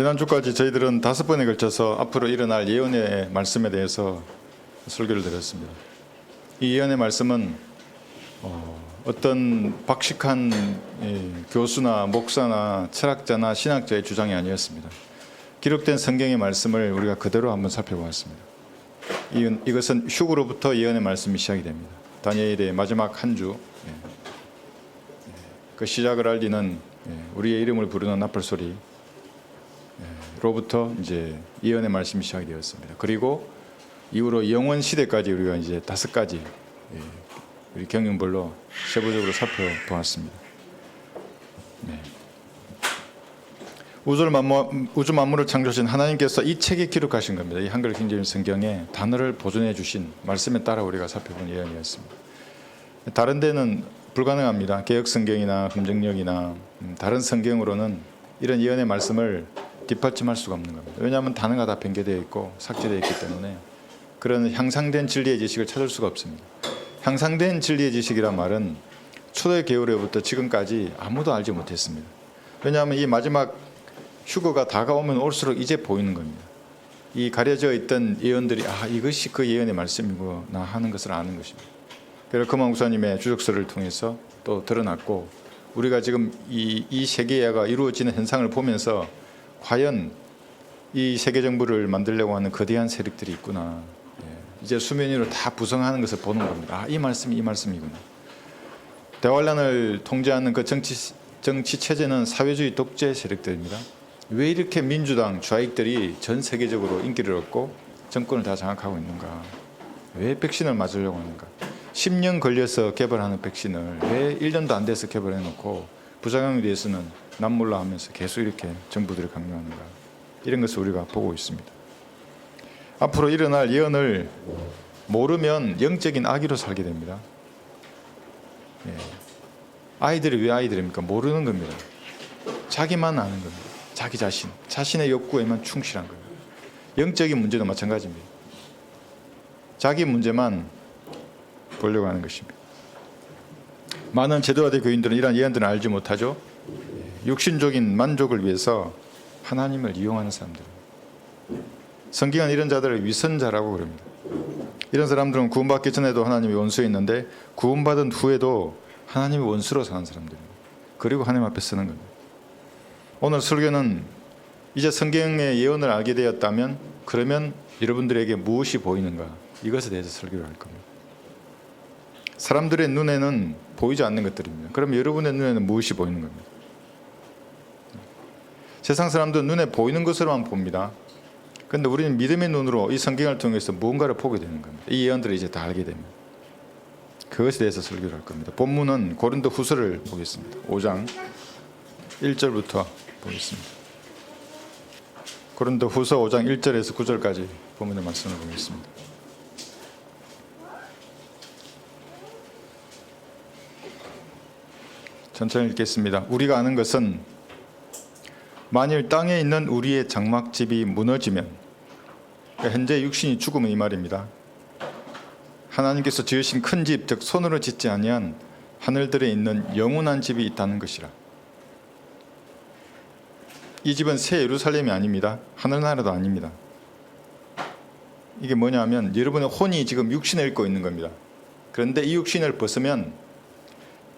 지난주까지 저희들은 5번에 걸쳐서 앞으로 일어날 예언의 말씀에 대해서 설교를 드렸습니다. 이 예언의 말씀은 어떤 박식한 교수나 목사나 철학자나 신학자의 주장이 아니었습니다. 기록된 성경의 말씀을 우리가 그대로 한번 살펴보았습니다. 이것은 휴거로부터 예언의 말씀이 시작이 됩니다. 다니엘의 마지막 한 주, 그 시작을 알리는 우리의 이름을 부르는 나팔 소리 로부터 이제 예언의 말씀이 시작이 되었습니다. 그리고 이후로 영원 시대까지 우리가 이제 5가지 우리 경영별로 세부적으로 살펴보았습니다. 우주 만물을 창조하신 하나님께서 이 책에 기록하신 겁니다. 이 한글 킹제임 성경에 단어를 보존해 주신 말씀에 따라 우리가 살펴본 예언이었습니다. 다른 데는 불가능합니다. 개역 성경이나 금정역이나 다른 성경으로는 이런 예언의 말씀을 뒷받침할 수가 없는 겁니다. 왜냐하면 단어가 다 변개되어 있고 삭제되어 있기 때문에 그런 향상된 진리의 지식을 찾을 수가 없습니다. 향상된 진리의 지식이란 말은 초대 계율에부터 지금까지 아무도 알지 못했습니다. 왜냐하면 이 마지막 휴거가 다가오면 올수록 이제 보이는 겁니다. 이 가려져 있던 예언들이 이것이 그 예언의 말씀이구나 하는 것을 아는 것입니다. 그래서 금왕 목사님의 주석서를 통해서 또 드러났고 우리가 지금 이 세계화가 이루어지는 현상을 보면서 과연 이 세계 정부를 만들려고 하는 거대한 세력들이 있구나. 이제 수면 위로 다 부성하는 것을 보는 겁니다. 이 말씀이 이 말씀이구나. 대환란을 통제하는 그 정치 체제는 사회주의 독재 세력들입니다. 왜 이렇게 민주당 좌익들이 전 세계적으로 인기를 얻고 정권을 다 장악하고 있는가? 왜 백신을 맞으려고 하는가? 10년 걸려서 개발하는 백신을 왜 1년도 안 돼서 개발해놓고 부작용에 대해서는 남 몰라 하면서 계속 이렇게 정부들이 강요하는가? 이런 것을 우리가 보고 있습니다. 앞으로 일어날 예언을 모르면 영적인 아기로 살게 됩니다. 아이들이 왜 아이들입니까? 모르는 겁니다. 자기만 아는 겁니다. 자기 자신의 욕구에만 충실한 거예요. 영적인 문제도 마찬가지입니다. 자기 문제만 보려고 하는 것입니다. 많은 제도화된 교인들은 이러한 예언들을 알지 못하죠. 육신적인 만족을 위해서 하나님을 이용하는 사람들입니다. 성경은 이런 자들을 위선자라고 그럽니다. 이런 사람들은 구원받기 전에도 하나님의 원수에 있는데 구원받은 후에도 하나님의 원수로 사는 사람들입니다. 그리고 하나님 앞에 서는 겁니다. 오늘 설교는 이제 성경의 예언을 알게 되었다면 그러면 여러분들에게 무엇이 보이는가? 이것에 대해서 설교를 할 겁니다. 사람들의 눈에는 보이지 않는 것들입니다. 그럼 여러분의 눈에는 무엇이 보이는 겁니다? 세상 사람들은 눈에 보이는 것으로만 봅니다. 그런데 우리는 믿음의 눈으로 이 성경을 통해서 무언가를 보게 되는 겁니다. 이 예언들을 이제 다 알게 됩니다. 그것에 대해서 설교를 할 겁니다. 본문은 고린도 후서를 보겠습니다. 5장 1절부터 보겠습니다. 고린도 후서 5장 1절에서 9절까지 본문의 말씀을 보겠습니다. 천천히 읽겠습니다. 우리가 아는 것은 만일 땅에 있는 우리의 장막집이 무너지면, 현재 육신이 죽으면 이 말입니다. 하나님께서 지으신 큰 집, 즉 손으로 짓지 아니한 하늘들에 있는 영원한 집이 있다는 것이라. 이 집은 새 예루살렘이 아닙니다. 하늘나라도 아닙니다. 이게 뭐냐면 여러분의 혼이 지금 육신을 입고 있는 겁니다. 그런데 이 육신을 벗으면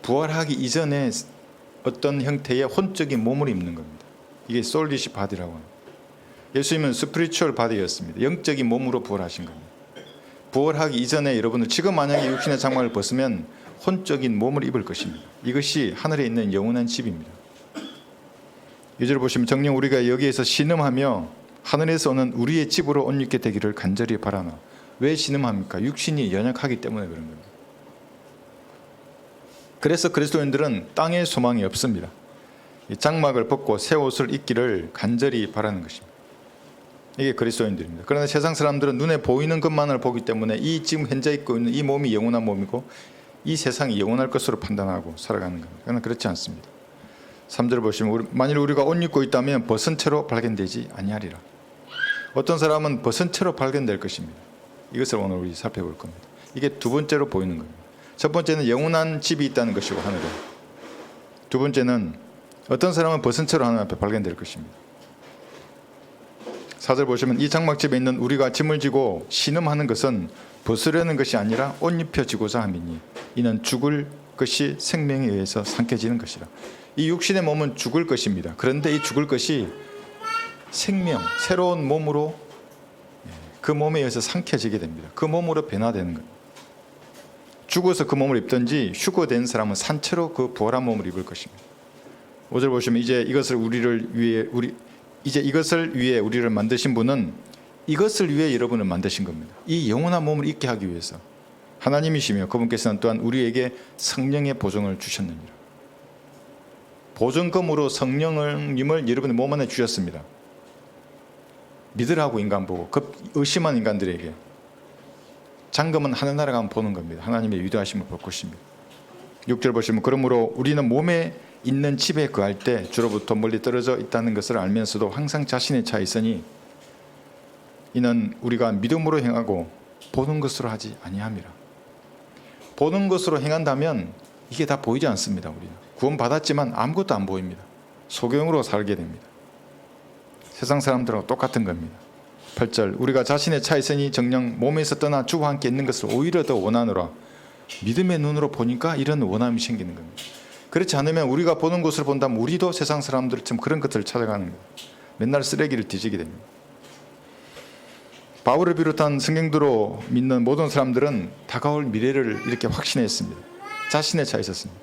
부활하기 이전에 어떤 형태의 혼적인 몸을 입는 겁니다. 이게 솔리시 바디라고 합니다. 예수님은 스피리추얼 바디였습니다. 영적인 몸으로 부활하신 겁니다. 부활하기 이전에 여러분은 지금 만약에 육신의 장막을 벗으면 혼적인 몸을 입을 것입니다. 이것이 하늘에 있는 영원한 집입니다. 2절 보시면 정녕 우리가 여기에서 신음하며 하늘에서 오는 우리의 집으로 옷 입게 되기를 간절히 바라나. 왜 신음합니까? 육신이 연약하기 때문에 그런 겁니다. 그래서 그리스도인들은 땅에 소망이 없습니다. 이 장막을 벗고 새 옷을 입기를 간절히 바라는 것입니다. 이게 그리스도인들입니다. 그러나 세상 사람들은 눈에 보이는 것만을 보기 때문에 이 지금 현재 입고 있는 이 몸이 영원한 몸이고 이 세상이 영원할 것으로 판단하고 살아가는 겁니다. 그러나 그렇지 않습니다. 3절 보시면 만일 우리가 옷 입고 있다면 벗은 채로 발견되지 아니하리라. 어떤 사람은 벗은 채로 발견될 것입니다. 이것을 오늘 우리 살펴볼 겁니다. 이게 두 번째로 보이는 겁니다. 첫 번째는 영원한 집이 있다는 것이고 하늘에. 두 번째는 어떤 사람은 벗은 채로 하나님 앞에 발견될 것입니다. 4절 보시면 이 장막집에 있는 우리가 짐을 지고 신음하는 것은 벗으려는 것이 아니라 옷 입혀지고자 함이니 이는 죽을 것이 생명에 의해서 삼켜지는 것이라. 이 육신의 몸은 죽을 것입니다. 그런데 이 죽을 것이 생명, 새로운 몸으로 그 몸에 의해서 삼켜지게 됩니다. 그 몸으로 변화되는 거예요. 죽어서 그 몸을 입든지 휴거된 사람은 산채로 그 부활한 몸을 입을 것입니다. 5절 보시면 이제 이것을 위해 우리를 만드신 분은 이것을 위해 여러분을 만드신 겁니다. 이 영원한 몸을 입게 하기 위해서 하나님이시며 그분께서는 또한 우리에게 성령의 보증을 주셨느니라. 보증금으로 성령님을 여러분의 몸 안에 주셨습니다. 믿으라고 인간 보고 의심한 인간들에게 잔금은 하늘나라 가면 보는 겁니다. 하나님의 위대하심을 볼 것입니다. 6절 보시면 그러므로 우리는 몸에 있는 집에 거할 때 주로부터 멀리 떨어져 있다는 것을 알면서도 항상 자신의 차에 있으니 이는 우리가 믿음으로 행하고 보는 것으로 하지 아니함이라. 보는 것으로 행한다면 이게 다 보이지 않습니다. 우리는 구원받았지만 아무것도 안 보입니다. 소경으로 살게 됩니다. 세상 사람들하고 똑같은 겁니다. 8절 우리가 자신의 차에 있으니 정녕 몸에서 떠나 주와 함께 있는 것을 오히려 더 원하노라. 믿음의 눈으로 보니까 이런 원함이 생기는 겁니다. 그렇지 않으면 우리가 보는 것을 본다면 우리도 세상 사람들처럼 그런 것들을 찾아가는 거예요. 맨날 쓰레기를 뒤지게 됩니다. 바울을 비롯한 성경대로 믿는 모든 사람들은 다가올 미래를 이렇게 확신했습니다. 자신의 차에 있었습니다.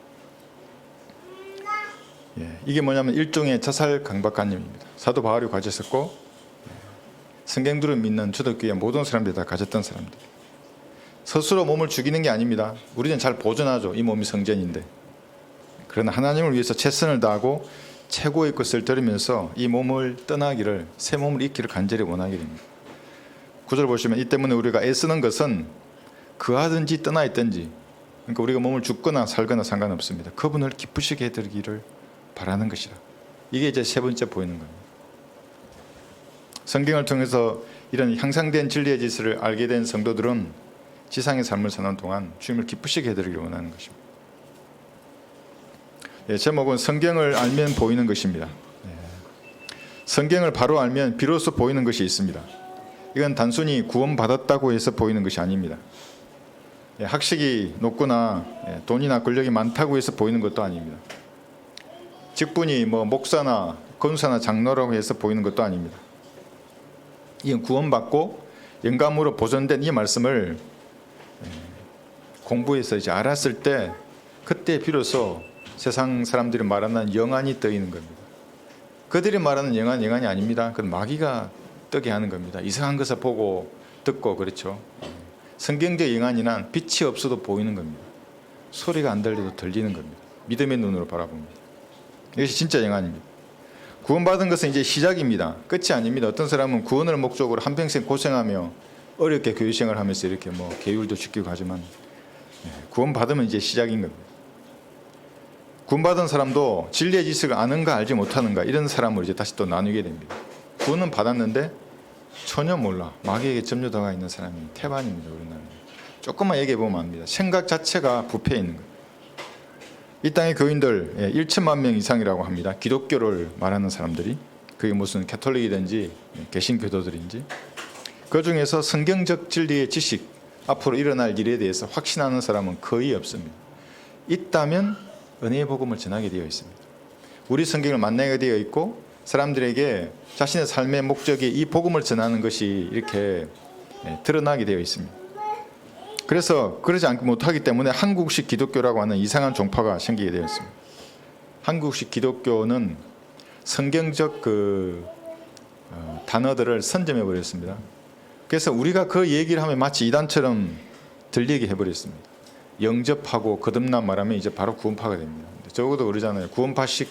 이게 뭐냐면 일종의 자살 강박관념입니다. 사도 바울이 가졌었고 성경대로 믿는 초대교회 모든 사람들이 다 가졌던 사람들. 스스로 몸을 죽이는 게 아닙니다. 우리는 잘 보존하죠. 이 몸이 성전인데. 그러나 하나님을 위해서 최선을 다하고 최고의 것을 들으면서 이 몸을 떠나기를, 새 몸을 입기를 간절히 원하게 됩니다. 9절 보시면 이 때문에 우리가 애쓰는 것은 그하든지 떠나 있든지, 그러니까 우리가 몸을 죽거나 살거나 상관없습니다. 그분을 기쁘시게 해드리기를 바라는 것이라. 이게 이제 세 번째 보이는 겁니다. 성경을 통해서 이런 향상된 진리의 지식을 알게 된 성도들은 지상의 삶을 사는 동안 주님을 기쁘시게 해드리기를 원하는 것입니다. 제목은 성경을 알면 보이는 것입니다. 성경을 바로 알면 비로소 보이는 것이 있습니다. 이건 단순히 구원받았다고 해서 보이는 것이 아닙니다. 학식이 높거나 돈이나 권력이 많다고 해서 보이는 것도 아닙니다. 직분이 목사나 권사나 장로라고 해서 보이는 것도 아닙니다. 이건 구원받고 영감으로 보존된 이 말씀을 공부해서 이제 알았을 때 그때 비로소 세상 사람들이 말하는 영안이 떠있는 겁니다. 그들이 말하는 영안이 아닙니다. 그건 마귀가 뜨게 하는 겁니다. 이상한 것을 보고 듣고 그렇죠. 성경적 영안이란 빛이 없어도 보이는 겁니다. 소리가 안 들려도 들리는 겁니다. 믿음의 눈으로 바라봅니다. 이것이 진짜 영안입니다. 구원받은 것은 이제 시작입니다. 끝이 아닙니다. 어떤 사람은 구원을 목적으로 한평생 고생하며 어렵게 교회생활을 하면서 이렇게 계율도 지키고 하지만 구원받으면 이제 시작인 겁니다. 구원받은 사람도 진리의 지식을 아는가 알지 못하는가 이런 사람을 이제 다시 또 나누게 됩니다. 구원은 받았는데 전혀 몰라. 마귀에게 점유도가 있는 사람이 태반입니다. 우리나라는. 조금만 얘기해 보면 압니다. 생각 자체가 부패해 있는 거예요. 이 땅의 교인들 1천만 명 이상이라고 합니다. 기독교를 말하는 사람들이. 그게 무슨 가톨릭이든지 개신교도들인지. 그 중에서 성경적 진리의 지식, 앞으로 일어날 일에 대해서 확신하는 사람은 거의 없습니다. 있다면 은혜의 복음을 전하게 되어 있습니다. 우리 성경을 만나게 되어 있고 사람들에게 자신의 삶의 목적이 이 복음을 전하는 것이 이렇게 드러나게 되어 있습니다. 그래서 그러지 않고 못하기 때문에 한국식 기독교라고 하는 이상한 종파가 생기게 되어 있습니다. 한국식 기독교는 성경적 단어들을 선점해 버렸습니다. 그래서 우리가 그 얘기를 하면 마치 이단처럼 들리게 해버렸습니다. 영접하고 거듭난 말하면 이제 바로 구원파가 됩니다. 적어도 그러잖아요. 구원파식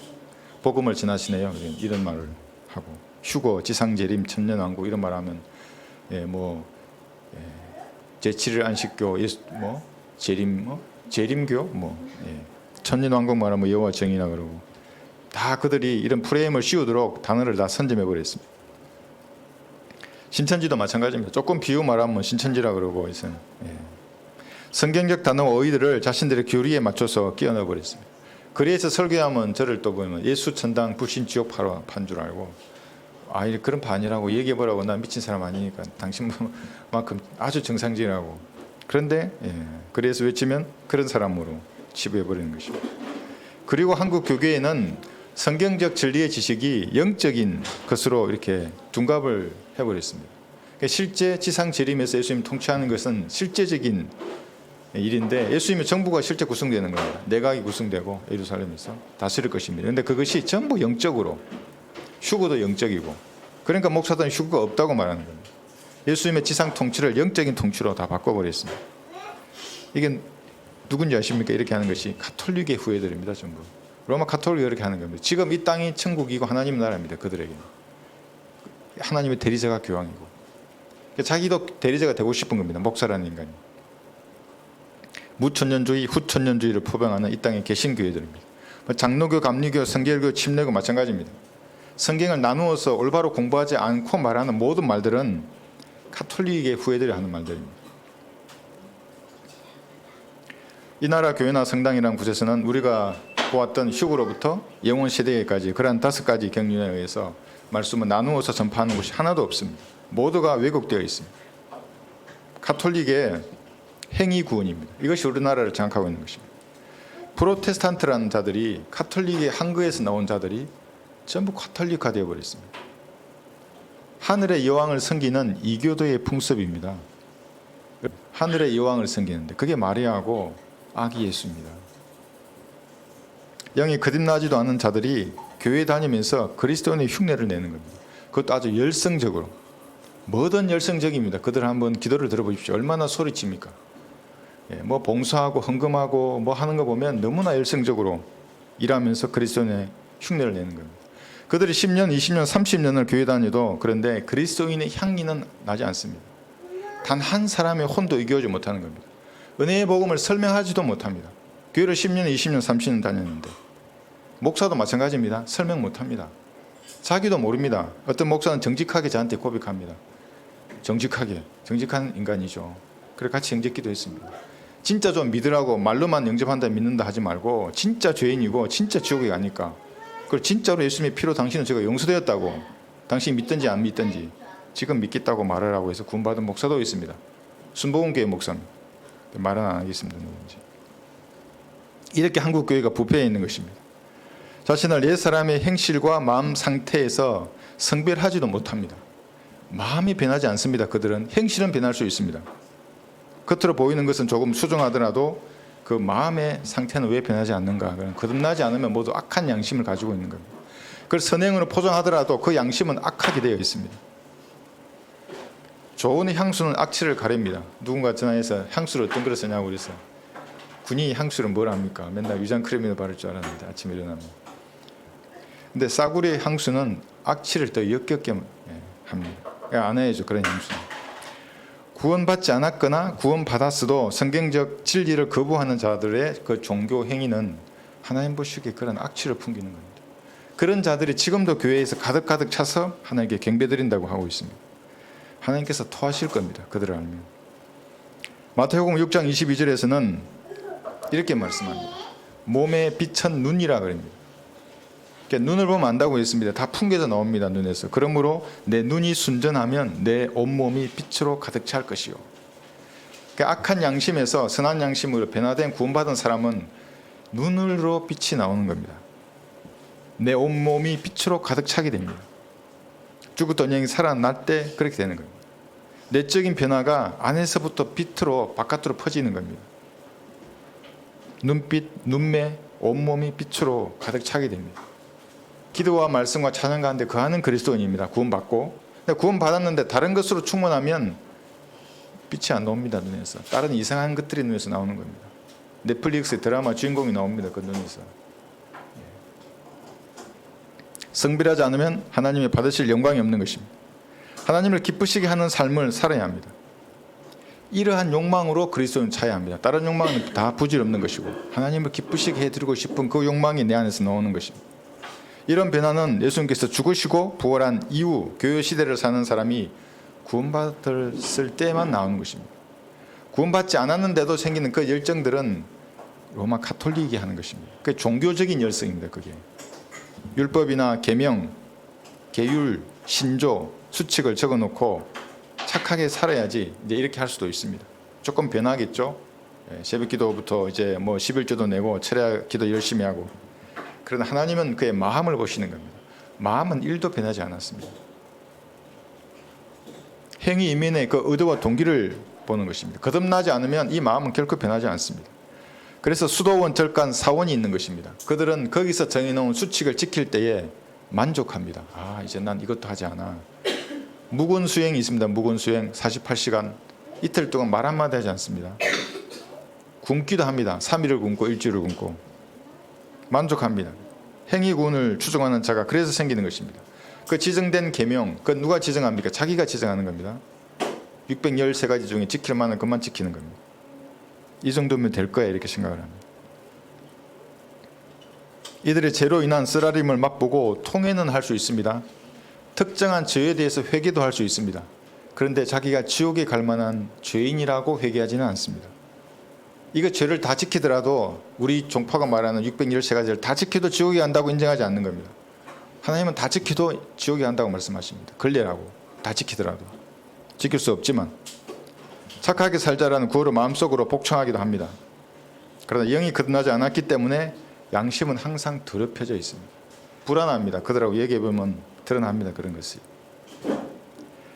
복음을 전하시네요. 이런 말을 하고 휴거, 지상재림, 천년왕국 이런 말하면 제7일 안식교, 재림교, 천년왕국 말하면 여호와 정의나 그러고 다 그들이 이런 프레임을 씌우도록 단어를 다 선점해 버렸습니다. 신천지도 마찬가지입니다. 조금 비유 말하면 신천지라 그러고 있어요. 성경적 단어와 어휘들을 자신들의 교리에 맞춰서 끼워 넣어 버렸습니다. 그래서 설교하면 저를 또 보면 예수 천당 불신 지옥 판 줄 알고 그런 반이라고 얘기해보라고. 난 미친 사람 아니니까 당신만큼 아주 정상적이라고. 그런데 그래서 외치면 그런 사람으로 치부해버리는 것입니다. 그리고 한국 교계에는 성경적 진리의 지식이 영적인 것으로 이렇게 둔갑을 해버렸습니다. 실제 지상 재림에서 예수님 통치하는 것은 실제적인 일인데, 예수님의 정부가 실제 구성되는 겁니다. 내각이 구성되고 예루살렘에서 다스릴 것입니다. 그런데 그것이 전부 영적으로, 휴거도 영적이고, 그러니까 목사들은 휴거가 없다고 말하는 겁니다. 예수님의 지상 통치를 영적인 통치로 다 바꿔버렸습니다. 이게 누군지 아십니까? 이렇게 하는 것이 가톨릭의 후예들입니다. 전부 로마 가톨릭이 이렇게 하는 겁니다. 지금 이 땅이 천국이고 하나님의 나라입니다. 그들에게는 하나님의 대리자가 교황이고, 자기도 대리자가 되고 싶은 겁니다. 목사라는 인간이. 무천년주의, 후천년주의를 포병하는 이 땅에 계신 교회들입니다. 장로교, 감리교, 성결교, 침례교 마찬가지입니다. 성경을 나누어서 올바로 공부하지 않고 말하는 모든 말들은 가톨릭의 후예들이 하는 말들입니다. 이 나라 교회나 성당이라는 곳에서는 우리가 보았던 휴거로부터 영원 시대까지 그러한 5가지 경륜에 의해서 말씀을 나누어서 전파하는 곳이 하나도 없습니다. 모두가 왜곡되어 있습니다. 가톨릭의 행위 구원입니다. 이것이 우리나라를 장악하고 있는 것입니다. 프로테스탄트라는 자들이, 가톨릭의 한거에서 나온 자들이 전부 가톨릭화 되어 버렸습니다. 하늘의 여왕을 섬기는 이교도의 풍습입니다. 하늘의 여왕을 섬기는데 그게 마리아하고 아기 예수입니다. 영이 거듭나지도 않은 자들이 교회 다니면서 그리스도인의 흉내를 내는 겁니다. 그것도 아주 열성적으로. 뭐든 열성적입니다. 그들 한번 기도를 들어보십시오. 얼마나 소리칩니까? 뭐 봉사하고 헌금하고 뭐 하는 거 보면 너무나 열성적으로 일하면서 그리스도인의 흉내를 내는 겁니다. 그들이 10년, 20년, 30년을 교회 다녀도 그런데 그리스도인의 향기는 나지 않습니다. 단 한 사람의 혼도 이겨오지 못하는 겁니다. 은혜의 복음을 설명하지도 못합니다. 교회를 10년, 20년, 30년 다녔는데, 목사도 마찬가지입니다. 설명 못합니다. 자기도 모릅니다. 어떤 목사는 정직하게 저한테 고백합니다. 정직한 인간이죠. 그래 같이 영접기도 했습니다. 진짜 좀 믿으라고 말로만 영접한다 믿는다 하지 말고, 진짜 죄인이고 진짜 지옥에 가니까, 그리고 진짜로 예수님의 피로 당신은 제가 용서되었다고, 당신이 믿든지 안 믿든지 지금 믿겠다고 말을 하고 해서 구원받은 목사도 있습니다. 순복음교회 목사입니다. 말은 안 하겠습니다. 누군지. 이렇게 한국 교회가 부패해 있는 것입니다. 자신을 옛사람의 행실과 마음 상태에서 성별하지도 못합니다. 마음이 변하지 않습니다. 그들은 행실은 변할 수 있습니다. 겉으로 보이는 것은 조금 수정하더라도 그 마음의 상태는 왜 변하지 않는가? 거듭나지 않으면 모두 악한 양심을 가지고 있는 겁니다. 그걸 선행으로 포장하더라도 그 양심은 악하게 되어 있습니다. 좋은 향수는 악취를 가립니다. 누군가 전화해서 향수를 어떤 그릇 쓰냐고 그래서, 군인이 향수를 뭘 합니까? 맨날 위장크림을 바를 줄 알았는데 아침에 일어나면. 근데 싸구려의 향수는 악취를 더 역겹게 합니다. 안 해야죠, 그런 향수는. 구원받지 않았거나 구원받았어도 성경적 진리를 거부하는 자들의 그 종교 행위는 하나님 보시기에 그런 악취를 풍기는 겁니다. 그런 자들이 지금도 교회에서 가득 차서 하나님께 경배드린다고 하고 있습니다. 하나님께서 토하실 겁니다. 그들을 알면. 마태복음 6장 22절에서는 이렇게 말씀합니다. 몸의 빛은 눈이라 그럽니다. 그러니까 눈을 보면 안다고 했습니다. 다 풍겨져 나옵니다. 눈에서. 그러므로 내 눈이 순전하면 내 온몸이 빛으로 가득 찰 것이요. 그러니까 악한 양심에서 선한 양심으로 변화된 구원받은 사람은 눈으로 빛이 나오는 겁니다. 내 온몸이 빛으로 가득 차게 됩니다. 죽었던 영이 살아날 때 그렇게 되는 겁니다. 내적인 변화가 안에서부터 빛으로 바깥으로 퍼지는 겁니다. 눈빛, 눈매, 온몸이 빛으로 가득 차게 됩니다. 기도와 말씀과 찬양 가운데 거하는 그리스도인입니다. 구원받고. 근데 구원받았는데 다른 것으로 충만하면 빛이 안 나옵니다. 눈에서. 다른 이상한 것들이 눈에서 나오는 겁니다. 넷플릭스 드라마 주인공이 나옵니다. 그 눈에서. 성별하지 않으면 하나님이 받으실 영광이 없는 것입니다. 하나님을 기쁘시게 하는 삶을 살아야 합니다. 이러한 욕망으로 그리스도는 차야 합니다. 다른 욕망은 다 부질없는 것이고, 하나님을 기쁘시게 해드리고 싶은 그 욕망이 내 안에서 나오는 것입니다. 이런 변화는 예수님께서 죽으시고 부활한 이후 교회 시대를 사는 사람이 구원받았을 때만 나오는 것입니다. 구원받지 않았는데도 생기는 그 열정들은 로마 가톨릭이 하는 것입니다. 그게 종교적인 열성입니다. 그게 율법이나 계명, 계율, 신조, 수칙을 적어놓고 착하게 살아야지 이제 이렇게 할 수도 있습니다. 조금 변하겠죠. 새벽기도부터 이제 뭐 11조도 내고 철야기도 열심히 하고. 그러나 하나님은 그의 마음을 보시는 겁니다. 마음은 1도 변하지 않았습니다. 행위 이면의 그 의도와 동기를 보는 것입니다. 거듭나지 않으면 이 마음은 결코 변하지 않습니다. 그래서 수도원, 절간, 사원이 있는 것입니다. 그들은 거기서 정해놓은 수칙을 지킬 때에 만족합니다. 아, 이제 난 이것도 하지 않아. 묵은 수행이 있습니다. 묵은 수행 48시간 이틀 동안 말 한마디 하지 않습니다. 굶기도 합니다. 3일을 굶고 일주일을 굶고 만족합니다. 행위군을 추종하는 자가 그래서 생기는 것입니다. 그 지정된 계명, 그 누가 지정합니까? 자기가 지정하는 겁니다. 613가지 중에 지킬 만한 것만 지키는 겁니다. 이 정도면 될 거야 이렇게 생각을 합니다. 이들의 죄로 인한 쓰라림을 맛보고 통회는 할 수 있습니다. 특정한 죄에 대해서 회개도 할 수 있습니다. 그런데 자기가 지옥에 갈 만한 죄인이라고 회개하지는 않습니다. 이거 죄를 다 지키더라도 우리 종파가 말하는 613가지를 다 지켜도 지옥에 간다고 인정하지 않는 겁니다. 하나님은 다 지켜도 지옥에 간다고 말씀하십니다. 걸레라고 다 지키더라도 지킬 수 없지만 착하게 살자라는 구호를 마음속으로 복창하기도 합니다. 그러나 영이 거듭나지 않았기 때문에 양심은 항상 더럽혀져 있습니다. 불안합니다. 그들하고 얘기해보면 드러납니다. 그런 것이.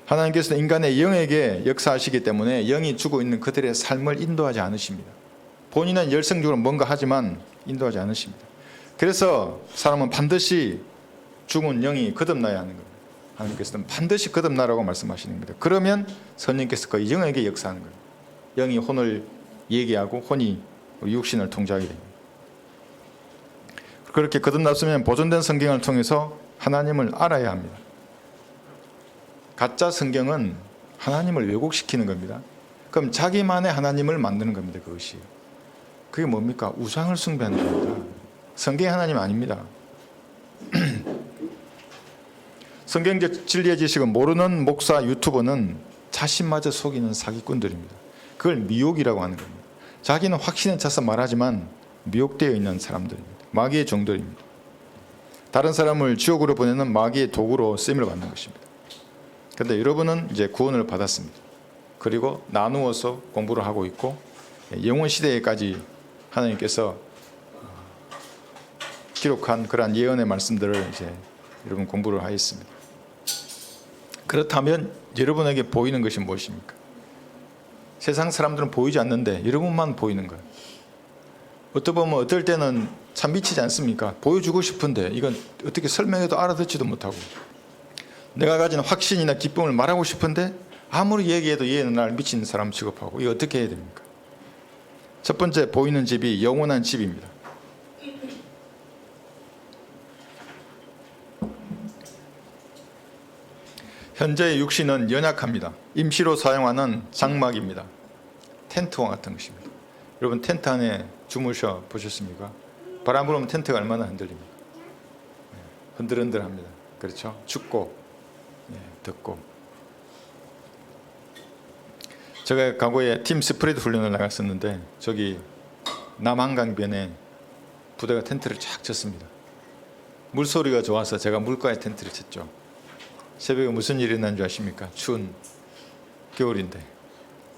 하나님께서는 인간의 영에게 역사하시기 때문에 영이 주고 있는 그들의 삶을 인도하지 않으십니다. 본인은 열성적으로 뭔가 하지만 인도하지 않으십니다. 그래서 사람은 반드시 죽은 영이 거듭나야 하는 겁니다. 하나님께서는 반드시 거듭나라고 말씀하시는 겁니다. 그러면 성령께서 그 영에게 역사하는 거예요. 영이 혼을 얘기하고 혼이 육신을 통제하게 됩니다. 그렇게 거듭났으면 보존된 성경을 통해서 하나님을 알아야 합니다. 가짜 성경은 하나님을 왜곡시키는 겁니다. 그럼 자기만의 하나님을 만드는 겁니다. 그것이. 그게 뭡니까? 우상을 숭배하는 겁니다. 성경이 하나님 아닙니다. 성경적 진리의 지식을 모르는 목사 유튜버는 자신마저 속이는 사기꾼들입니다. 그걸 미혹이라고 하는 겁니다. 자기는 확신에 차서 말하지만 미혹되어 있는 사람들입니다. 마귀의 종들입니다. 다른 사람을 지옥으로 보내는 마귀의 도구로 쓰임을 받는 것입니다. 그런데 여러분은 이제 구원을 받았습니다. 그리고 나누어서 공부를 하고 있고 영원 시대에까지 하나님께서 기록한 그러한 예언의 말씀들을 이제 여러분 공부를 하였습니다. 그렇다면 여러분에게 보이는 것이 무엇입니까? 세상 사람들은 보이지 않는데 여러분만 보이는 거예요. 어떻게 보면 어떨 때는 참 미치지 않습니까? 보여주고 싶은데 이건 어떻게 설명해도 알아듣지도 못하고 내가 가진 확신이나 기쁨을 말하고 싶은데 아무리 얘기해도 얘는 날 미친 사람 취급하고 이거 어떻게 해야 됩니까? 첫 번째 보이는 집이 영원한 집입니다. 현재의 육신은 연약합니다. 임시로 사용하는 장막입니다. 텐트와 같은 것입니다. 여러분 텐트 안에 주무셔 보셨습니까? 바람 불으면 텐트가 얼마나 흔들립니까? 흔들흔들합니다. 그렇죠? 춥고 덥고. 제가 과거에 팀 스프레드 훈련을 나갔었는데 저기 남한강변에 부대가 텐트를 쫙 쳤습니다. 물소리가 좋아서 제가 물가에 텐트를 쳤죠. 새벽에 무슨 일이 일어난 줄 아십니까? 추운 겨울인데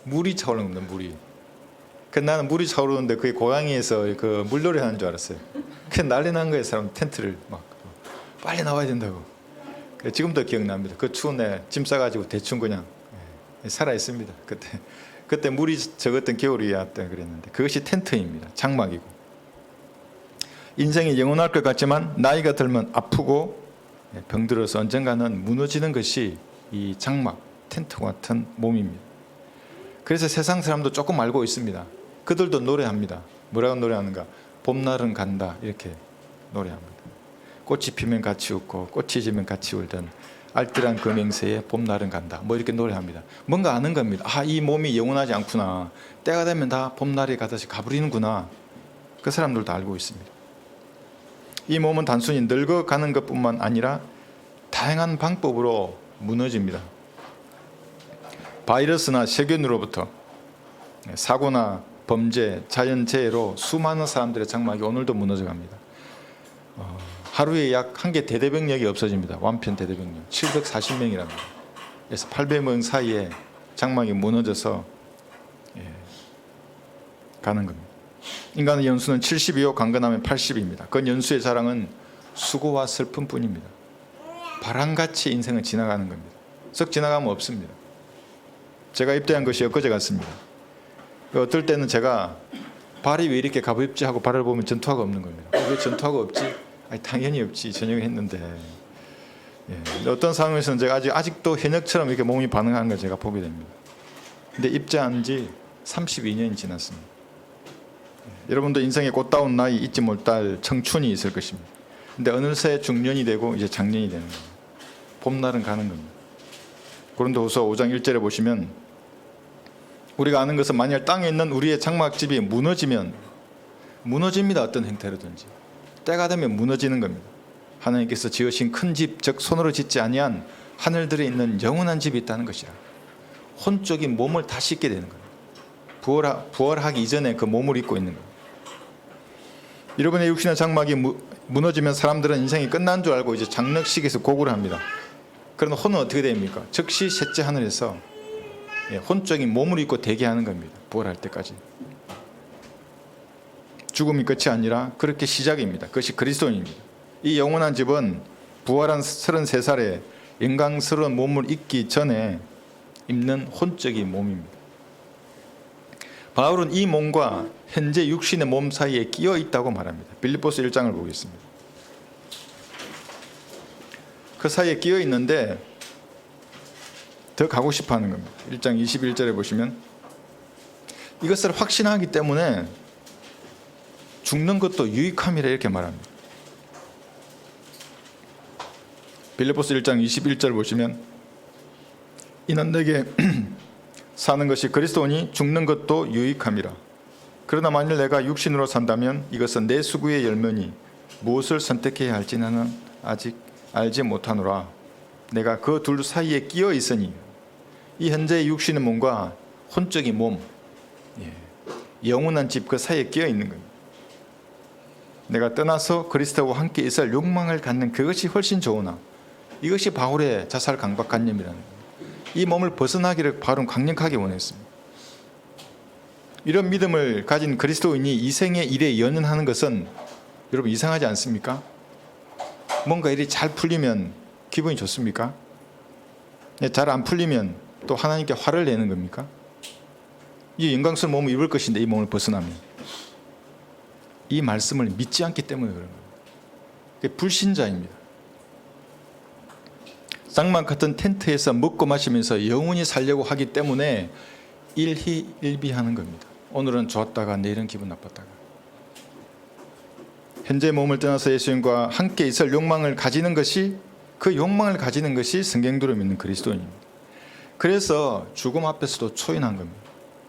물이 차오르는 겁니다. 물이. 나는 물이 차오르는데 그게 고양이에서 그 물놀이 하는 줄 알았어요. 그냥 난리 난 거예요. 사람 텐트를 막 빨리 나와야 된다고. 지금도 기억납니다. 그 추운 날 짐 싸가지고 대충 그냥 살아 있습니다. 그때 물이 적었던 겨울이었다 그랬는데 그것이 텐트입니다. 장막이고. 인생이 영원할 것 같지만 나이가 들면 아프고 병들어서 언젠가는 무너지는 것이 이 장막, 텐트 같은 몸입니다. 그래서 세상 사람도 조금 알고 있습니다. 그들도 노래합니다. 뭐라고 노래하는가? 봄날은 간다 이렇게 노래합니다. 꽃이 피면 같이 웃고 꽃이 지면 같이 울던 알뜰한 그 맹세에 봄날은 간다 뭐 이렇게 노래합니다. 뭔가 아는 겁니다. 아, 이 몸이 영원하지 않구나. 때가 되면 다 봄날이 가듯이 가버리는구나. 그 사람들도 알고 있습니다. 이 몸은 단순히 늙어가는 것뿐만 아니라 다양한 방법으로 무너집니다. 바이러스나 세균으로부터 사고나 범죄, 자연재해로 수많은 사람들의 장막이 오늘도 무너져갑니다. 하루에 약 한 개 대대병력이 없어집니다. 완편 대대병력 740명이랍니다. 그래서 800명 사이에 장막이 무너져서 가는 겁니다. 인간의 연수는 72요 강건하면 80입니다. 그 연수의 자랑은 수고와 슬픔뿐입니다. 바람같이 인생은 지나가는 겁니다. 썩 지나가면 없습니다. 제가 입대한 것이 엊그제 같습니다. 어떨 때는 제가 발이 왜 이렇게 가볍지 하고 발을 보면 전투화가 없는 겁니다. 왜 전투화가 없지? 아니, 당연히 없지. 저녁에 했는데. 어떤 상황에서는 제가 아직도 현역처럼 이렇게 몸이 반응하는 걸 제가 보게 됩니다. 근데 입대한 지 32년이 지났습니다. 여러분도 인생의 꽃다운 나이 잊지 못할 청춘이 있을 것입니다. 근데 어느새 중년이 되고 이제 장년이 되는 겁니다. 봄날은 가는 겁니다. 고린도후서 5장 1절에 보시면 우리가 아는 것은 만약 땅에 있는 우리의 장막집이 무너집니다. 어떤 형태로든지 때가 되면 무너지는 겁니다. 하나님께서 지으신 큰 집, 즉 손으로 짓지 아니한 하늘들에 있는 영원한 집이 있다는 것이라. 혼적인 몸을 다시 입게 되는 겁니다. 부활하기 이전에 그 몸을 입고 있는 겁니다. 여러분의 육신의 장막이 무너지면 사람들은 인생이 끝난 줄 알고 이제 장례식에서 고구려 합니다. 그러나 혼은 어떻게 됩니까? 즉시 셋째 하늘에서 혼적인 몸을 입고 대기하는 겁니다. 부활할 때까지. 죽음이 끝이 아니라 그렇게 시작입니다. 그것이 그리스도인입니다. 이 영원한 집은 부활한 33살에 영광스러운 몸을 입기 전에 입는 혼적인 몸입니다. 바울은 이 몸과 현재 육신의 몸 사이에 끼어 있다고 말합니다. 빌립보서 1장을 보겠습니다. 그 사이에 끼어 있는데 더 가고 싶어 하는 겁니다. 1장 21절에 보시면 이것을 확신하기 때문에 죽는 것도 유익함이라 이렇게 말합니다. 빌립보서 1장 21절 보시면 이는 내게 사는 것이 그리스도니 죽는 것도 유익함이라. 그러나 만일 내가 육신으로 산다면 이것은 내 수고의 열매니 무엇을 선택해야 할지 나는 아직 알지 못하노라. 내가 그 둘 사이에 끼어 있으니 이 현재의 육신의 몸과 혼적인 몸, 영원한 집 그 사이에 끼어 있는 겁니다. 내가 떠나서 그리스도와 함께 있을 욕망을 갖는 그것이 훨씬 좋으나 이것이 바울의 자살 강박관념이라는 겁니다. 이 몸을 벗어나기를 바울은 강력하게 원했습니다. 이런 믿음을 가진 그리스도인이 이 생의 일에 연연하는 것은 여러분 이상하지 않습니까? 뭔가 일이 잘 풀리면 기분이 좋습니까? 잘 안 풀리면 또 하나님께 화를 내는 겁니까? 이 영광스러운 몸을 입을 것인데 이 몸을 벗어나면 이 말씀을 믿지 않기 때문에 그런 겁니다. 그게 불신자입니다. 장막 같은 텐트에서 먹고 마시면서 영원히 살려고 하기 때문에 일희일비하는 겁니다. 오늘은 좋았다가 내일은 기분 나빴다가. 현재 몸을 떠나서 예수님과 함께 있을 욕망을 가지는 것이 그 욕망을 가지는 것이 성경대로 믿는 그리스도인입니다. 그래서 죽음 앞에서도 초인한 겁니다.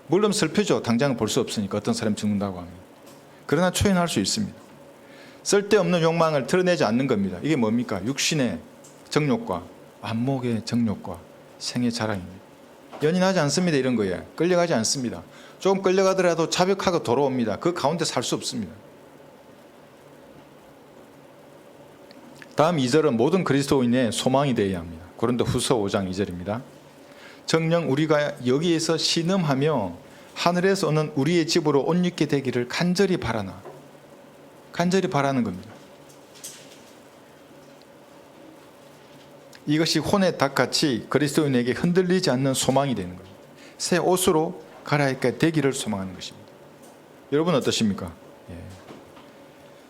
물론 슬프죠. 당장은 볼 수 없으니까 어떤 사람이 죽는다고 하면. 그러나 초인할 수 있습니다. 쓸데없는 욕망을 드러내지 않는 겁니다. 이게 뭡니까? 육신의 정욕과 안목의 정욕과 생의 자랑입니다. 연연하지 않습니다. 이런 거에 끌려가지 않습니다. 조금 끌려가더라도 자백하고 돌아옵니다. 그 가운데 살 수 없습니다. 다음 2절은 모든 그리스도인의 소망이 되어야 합니다. 고린도후서 5장 2절입니다. 정녕 우리가 여기에서 신음하며 하늘에서 오는 우리의 집으로 옷 입게 되기를 간절히 바라나. 간절히 바라는 겁니다. 이것이 혼의 닭같이 그리스도인에게 흔들리지 않는 소망이 되는 겁니다. 새 옷으로 갈아입게 되기를 소망하는 것입니다. 여러분 어떠십니까?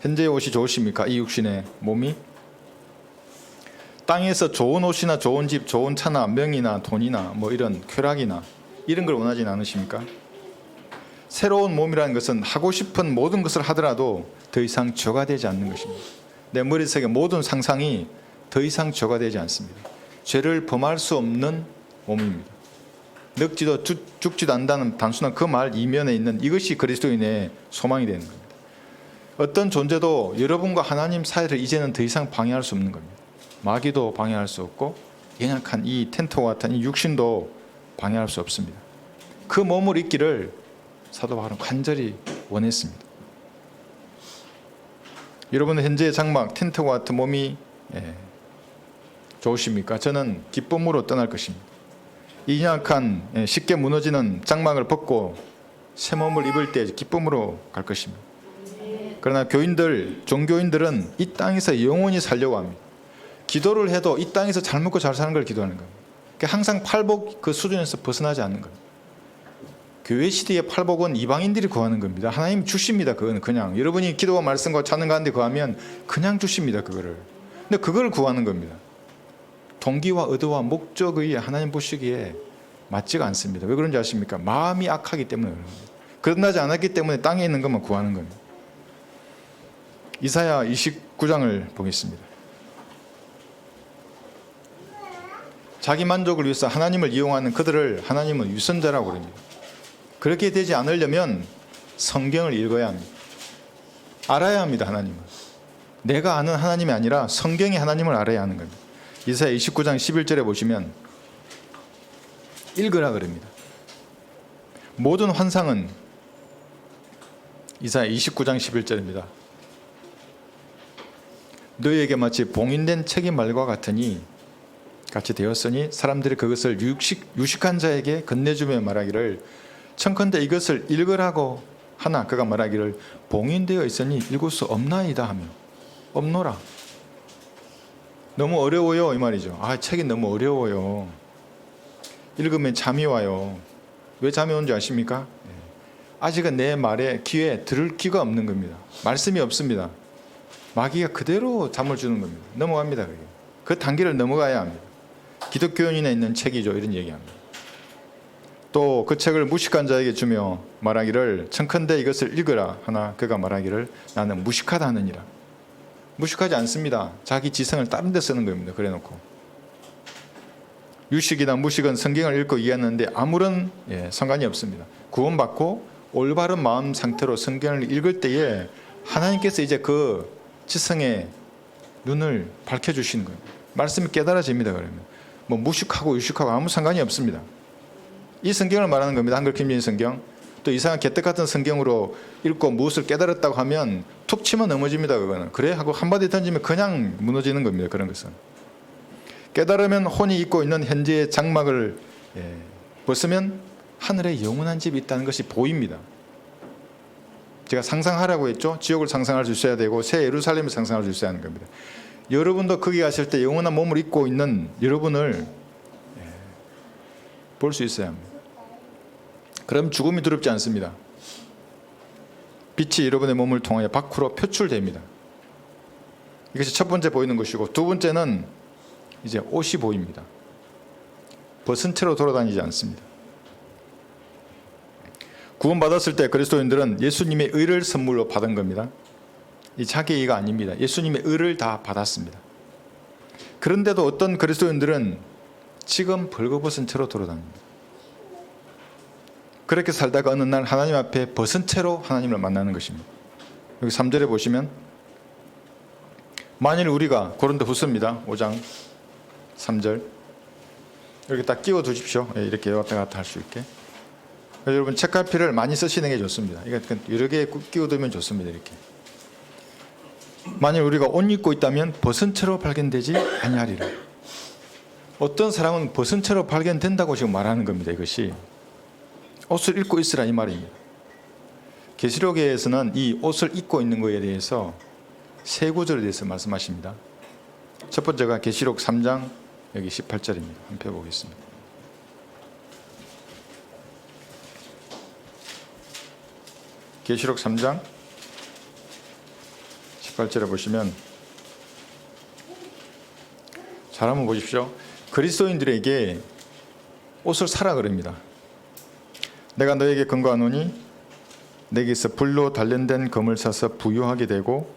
현재의 옷이 좋으십니까? 이 육신의 몸이? 땅에서 좋은 옷이나 좋은 집, 좋은 차나 명이나 돈이나 뭐 이런 쾌락이나 이런 걸 원하지는 않으십니까? 새로운 몸이라는 것은 하고 싶은 모든 것을 하더라도 더 이상 저가 되지 않는 것입니다. 내 머릿속의 모든 상상이 더 이상 저가 되지 않습니다. 죄를 범할 수 없는 몸입니다. 늙지도 죽지도 않는다는 단순한 그 말 이면에 있는 이것이 그리스도인의 소망이 되는 겁니다. 어떤 존재도 여러분과 하나님 사이를 이제는 더 이상 방해할 수 없는 겁니다. 마귀도 방해할 수 없고 연약한 이 텐트와 같은 이 육신도 방해할 수 없습니다. 그 몸을 입기를 사도 바울은 간절히 원했습니다. 여러분은 현재 장막 텐트와 같은 몸이 좋으십니까? 저는 기쁨으로 떠날 것입니다. 이 연약한 쉽게 무너지는 장막을 벗고 새 몸을 입을 때 기쁨으로 갈 것입니다. 그러나 종교인들은 이 땅에서 영원히 살려고 합니다. 기도를 해도 이 땅에서 잘 먹고 잘 사는 걸 기도하는 겁니다. 그러니까 항상 팔복 그 수준에서 벗어나지 않는 겁니다. 교회 시대의 팔복은 이방인들이 구하는 겁니다. 하나님 주십니다. 그거는 그냥 여러분이 기도와 말씀과 찬양 가운데 구하면 그냥 주십니다. 그거를. 근데 그걸 구하는 겁니다. 동기와 의도와 목적의 하나님 보시기에 맞지가 않습니다. 왜 그런지 아십니까? 마음이 악하기 때문에 그런 겁니다. 끝나지 않았기 때문에 땅에 있는 것만 구하는 겁니다. 이사야 29장을 보겠습니다. 자기 만족을 위해서 하나님을 이용하는 그들을 하나님은 위선자라고 그럽니다. 그렇게 되지 않으려면 성경을 읽어야 합니다. 알아야 합니다. 하나님은. 내가 아는 하나님이 아니라 성경이 하나님을 알아야 하는 겁니다. 이사야 29장 11절에 보시면 읽으라 그럽니다. 모든 환상은 이사야 29장 11절입니다. 너희에게 마치 봉인된 책의 말과 같이 되었으니 사람들이 그것을 유식한 자에게 건네주며 말하기를 청컨대 이것을 읽으라고 하나 그가 말하기를 봉인되어 있으니 읽을 수 없나이다 하며 없노라. 너무 어려워요 이 말이죠. 책이 너무 어려워요. 읽으면 잠이 와요. 왜 잠이 오는지 아십니까? 아직은 내 말에 귀에 들을 귀가 없는 겁니다. 말씀이 없습니다. 마귀가 그대로 잠을 주는 겁니다. 넘어갑니다. 그게. 그 단계를 넘어가야 합니다. 기독교인에 있는 책이죠. 이런 얘기합니다. 또 그 책을 무식한 자에게 주며 말하기를 청컨대 이것을 읽으라 하나 그가 말하기를 나는 무식하다 하느니라. 무식하지 않습니다. 자기 지성을 다른 데 쓰는 겁니다. 그래놓고 유식이나 무식은 성경을 읽고 이해하는데 아무런 상관이 없습니다. 구원받고 올바른 마음 상태로 성경을 읽을 때에 하나님께서 이제 그 지성의 눈을 밝혀주시는 거예요. 말씀이 깨달아집니다. 그러면 뭐 무식하고 유식하고 아무 상관이 없습니다. 이 성경을 말하는 겁니다. 한글 김진희 성경. 또 이상한 개떡 같은 성경으로 읽고 무엇을 깨달았다고 하면 툭 치면 넘어집니다. 그거는. 그래 하고 한마디 던지면 그냥 무너지는 겁니다. 그런 것은. 깨달으면 혼이 입고 있는 현재의 장막을 벗으면 하늘에 영원한 집이 있다는 것이 보입니다. 제가 상상하라고 했죠. 지옥을 상상할 수 있어야 되고 새 예루살렘을 상상할 수 있어야 하는 겁니다. 여러분도 거기 가실 때 영원한 몸을 입고 있는 여러분을 볼 수 있어야 합니다. 그럼 죽음이 두렵지 않습니다. 빛이 여러분의 몸을 통하여 밖으로 표출됩니다. 이것이 첫 번째 보이는 것이고 두 번째는 이제 옷이 보입니다. 벗은 채로 돌아다니지 않습니다. 구원받았을 때 그리스도인들은 예수님의 의를 선물로 받은 겁니다. 이 자기의 의가 아닙니다. 예수님의 의를 다 받았습니다. 그런데도 어떤 그리스도인들은 지금 벌거벗은 채로 돌아다닙니다. 그렇게 살다가 어느 날 하나님 앞에 벗은 채로 하나님을 만나는 것입니다. 여기 3절에 보시면 만일 우리가 고린도후서입니다. 5장 3절 이렇게 딱 끼워 두십시오. 이렇게 왔다 갔다 할 수 있게. 여러분 책갈피를 많이 쓰시는 게 좋습니다. 이거 여러 개 끼워 두면 좋습니다. 이렇게. 만일 우리가 옷 입고 있다면 벗은 채로 발견되지 아니하리라. 어떤 사람은 벗은 채로 발견된다고 지금 말하는 겁니다. 이것이 옷을 입고 있으라 이 말입니다. 계시록에서는 이 옷을 입고 있는 것에 대해서 세 구절에 대해서 말씀하십니다. 첫 번째가 계시록 3장 여기 18절입니다. 한번 펴보겠습니다. 계시록 3장 18절에 보시면 잘 한번 보십시오. 그리스도인들에게 옷을 사라 그럽니다. 내가 너에게 권고하노니 내게서 불로 단련된 검을 사서 부유하게 되고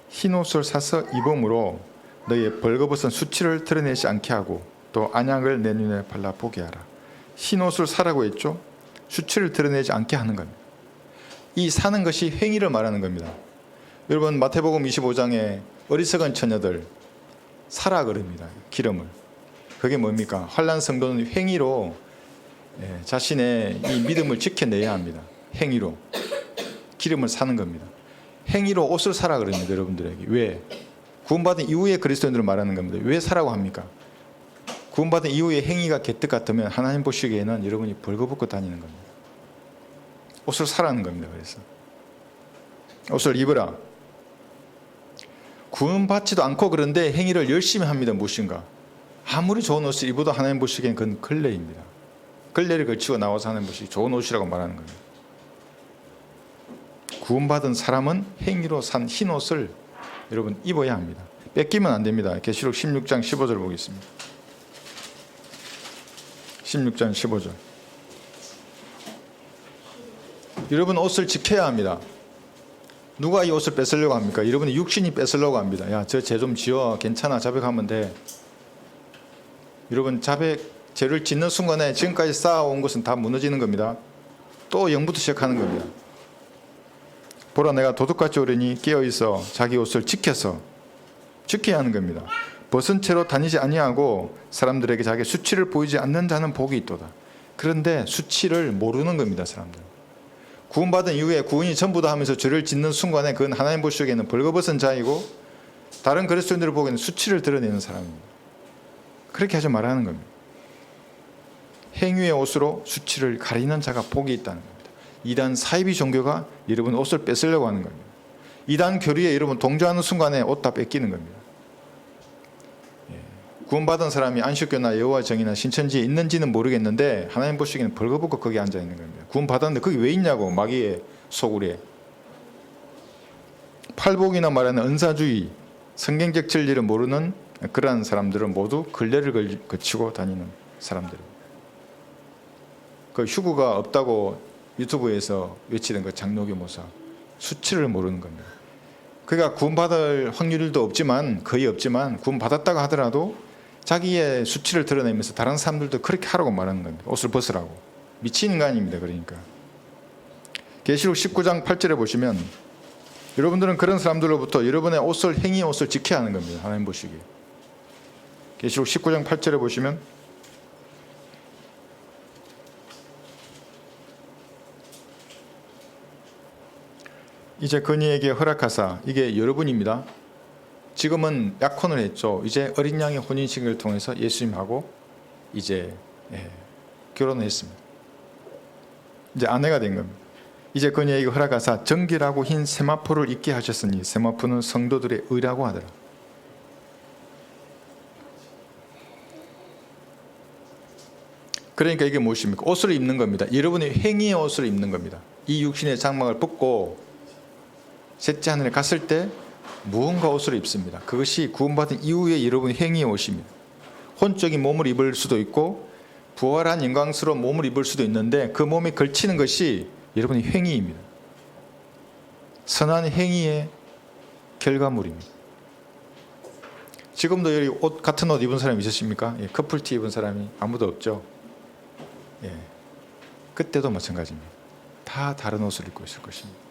흰 옷을 사서 입음으로 너의 벌거벗은 수치를 드러내지 않게 하고 또 안약을 내 눈에 발라보게 하라. 흰 옷을 사라고 했죠. 수치를 드러내지 않게 하는 겁니다. 이 사는 것이 행위를 말하는 겁니다. 여러분 마태복음 25장에 어리석은 처녀들 사라 그럽니다. 기름을. 그게 뭡니까? 환난 성도는 행위로 자신의 이 믿음을 지켜내야 합니다. 행위로 기름을 사는 겁니다. 행위로 옷을 사라 그럽니다. 여러분들에게. 왜? 구원받은 이후에 그리스도인들을 말하는 겁니다. 왜 사라고 합니까? 구원받은 이후에 행위가 개떡 같으면 하나님 보시기에는 여러분이 벌거벗고 다니는 겁니다. 옷을 사라는 겁니다. 그래서 옷을 입으라. 구원받지도 않고 그런데 행위를 열심히 합니다. 무엇인가? 아무리 좋은 옷을 입어도 하나님 보시기엔 그건 걸레입니다. 걸레를 걸치고 나와서 하나님 보시기 좋은 옷이라고 말하는 겁니다. 구원받은 사람은 행위로 산 흰 옷을 여러분 입어야 합니다. 뺏기면 안 됩니다. 계시록 16장 15절 보겠습니다. 16장 15절. 여러분 옷을 지켜야 합니다. 누가 이 옷을 뺏으려고 합니까? 여러분의 육신이 뺏으려고 합니다. 야, 저 죄 좀 지어. 괜찮아. 자백하면 돼. 여러분 죄를 짓는 순간에 지금까지 쌓아온 것은 다 무너지는 겁니다. 또 0부터 시작하는 겁니다. 보라, 내가 도둑같이 오르니 깨어있어 자기 옷을 지켜야 하는 겁니다. 벗은 채로 다니지 아니하고 사람들에게 자기 수치를 보이지 않는 자는 복이 있도다. 그런데 수치를 모르는 겁니다. 사람들. 구원받은 이후에 구원이 전부다 하면서 죄를 짓는 순간에 그건 하나님 보시기에는 벌거벗은 자이고 다른 그리스도인들을 보기에는 수치를 드러내는 사람입니다. 그렇게 하지 말라는 겁니다. 행위의 옷으로 수치를 가리는 자가 복이 있다는 겁니다. 이단 사이비 종교가 여러분 옷을 뺏으려고 하는 겁니다. 이단 교리에 여러분 동조하는 순간에 옷 다 뺏기는 겁니다. 구원받은 사람이 안식교나 여호와 정이나 신천지에 있는지는 모르겠는데 하나님 보시기에는 벌거벗고 거기 앉아 있는 겁니다. 구원받았는데 거기 왜 있냐고. 마귀의 소굴에. 팔복이나 말하는 은사주의, 성경적 진리를 모르는 그러한 사람들은 모두 걸레를 거치고 다니는 사람들입니다. 그 휴구가 없다고 유튜브에서 외치는 그 장로교 모사, 수치를 모르는 겁니다. 그러니까 구원받을 확률도 없지만 거의 없지만 구원받았다고 하더라도 자기의 수치를 드러내면서 다른 사람들도 그렇게 하라고 말하는 겁니다. 옷을 벗으라고. 미친 인간입니다. 그러니까 계시록 19장 8절에 보시면 여러분들은 그런 사람들로부터 여러분의 옷을 행위의 옷을 지켜야 하는 겁니다. 하나님 보시기에. 계시록 19장 8절에 보시면 이제 그니에게 허락하사, 이게 여러분입니다. 지금은 약혼을 했죠. 이제 어린 양의 혼인식을 통해서 예수님하고 이제 결혼을 했습니다. 이제 아내가 된 겁니다. 이제 그니에게 허락하사 정결하고 흰 세마포를 입게 하셨으니 세마포는 성도들의 의라고 하더라. 그러니까 이게 무엇입니까? 옷을 입는 겁니다. 여러분의 행위의 옷을 입는 겁니다. 이 육신의 장막을 벗고 셋째 하늘에 갔을 때 무언가 옷을 입습니다. 그것이 구원받은 이후에 여러분의 행위의 옷입니다. 혼적인 몸을 입을 수도 있고 부활한 영광스러운 몸을 입을 수도 있는데 그 몸에 걸치는 것이 여러분의 행위입니다. 선한 행위의 결과물입니다. 지금도 여기 같은 옷 입은 사람이 있으십니까? 커플티 입은 사람이 아무도 없죠. 그때도 마찬가지입니다. 다 다른 옷을 입고 있을 것입니다.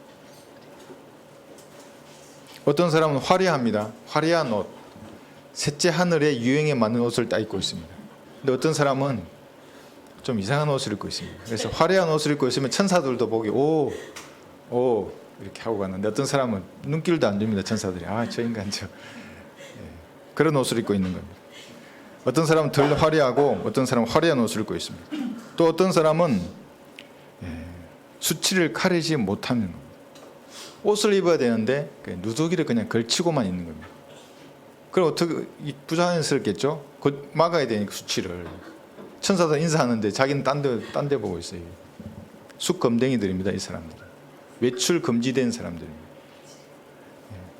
어떤 사람은 화려합니다. 화려한 옷, 셋째 하늘의 유행에 맞는 옷을 다 입고 있습니다. 근데 어떤 사람은 좀 이상한 옷을 입고 있습니다. 그래서 화려한 옷을 입고 있으면 천사들도 보기 오 이렇게 하고 갔는데 어떤 사람은 눈길도 안 줍니다. 천사들이 저 인간 그런 옷을 입고 있는 겁니다. 어떤 사람은 덜 화려하고 어떤 사람은 화려한 옷을 입고 있습니다. 또 어떤 사람은 수치를 가리지 못하는 겁니다. 옷을 입어야 되는데 누더기를 그냥 걸치고만 있는 겁니다. 그럼 어떻게 부자연스럽겠죠? 곧 막아야 되니까 수치를. 천사들 인사하는데 자기는 딴 데 보고 있어요. 숙검댕이들입니다. 이 사람들. 외출 금지된 사람들입니다.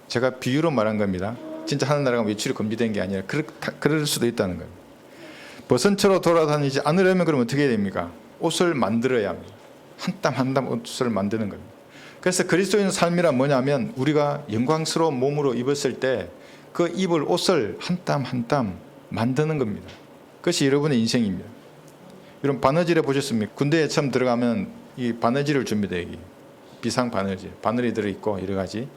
제가 비유로 말한 겁니다. 진짜 하늘나라가 외출이 금지된 게 아니라 그럴 수도 있다는 거예요. 벗은 채로 돌아다니지 않으려면 그럼 어떻게 해야 됩니까? 옷을 만들어야 합니다. 한 땀 한 땀 옷을 만드는 겁니다. 그래서 그리스도인 삶이란 뭐냐면 우리가 영광스러운 몸으로 입었을 때 그 입을 옷을 한 땀 한 땀 만드는 겁니다. 그것이 여러분의 인생입니다. 여러분 바느질해 보셨습니까? 군대에 처음 들어가면 이 바느질을 줍니다. 여기 비상 바느질, 바늘이 들어있고 여러 가지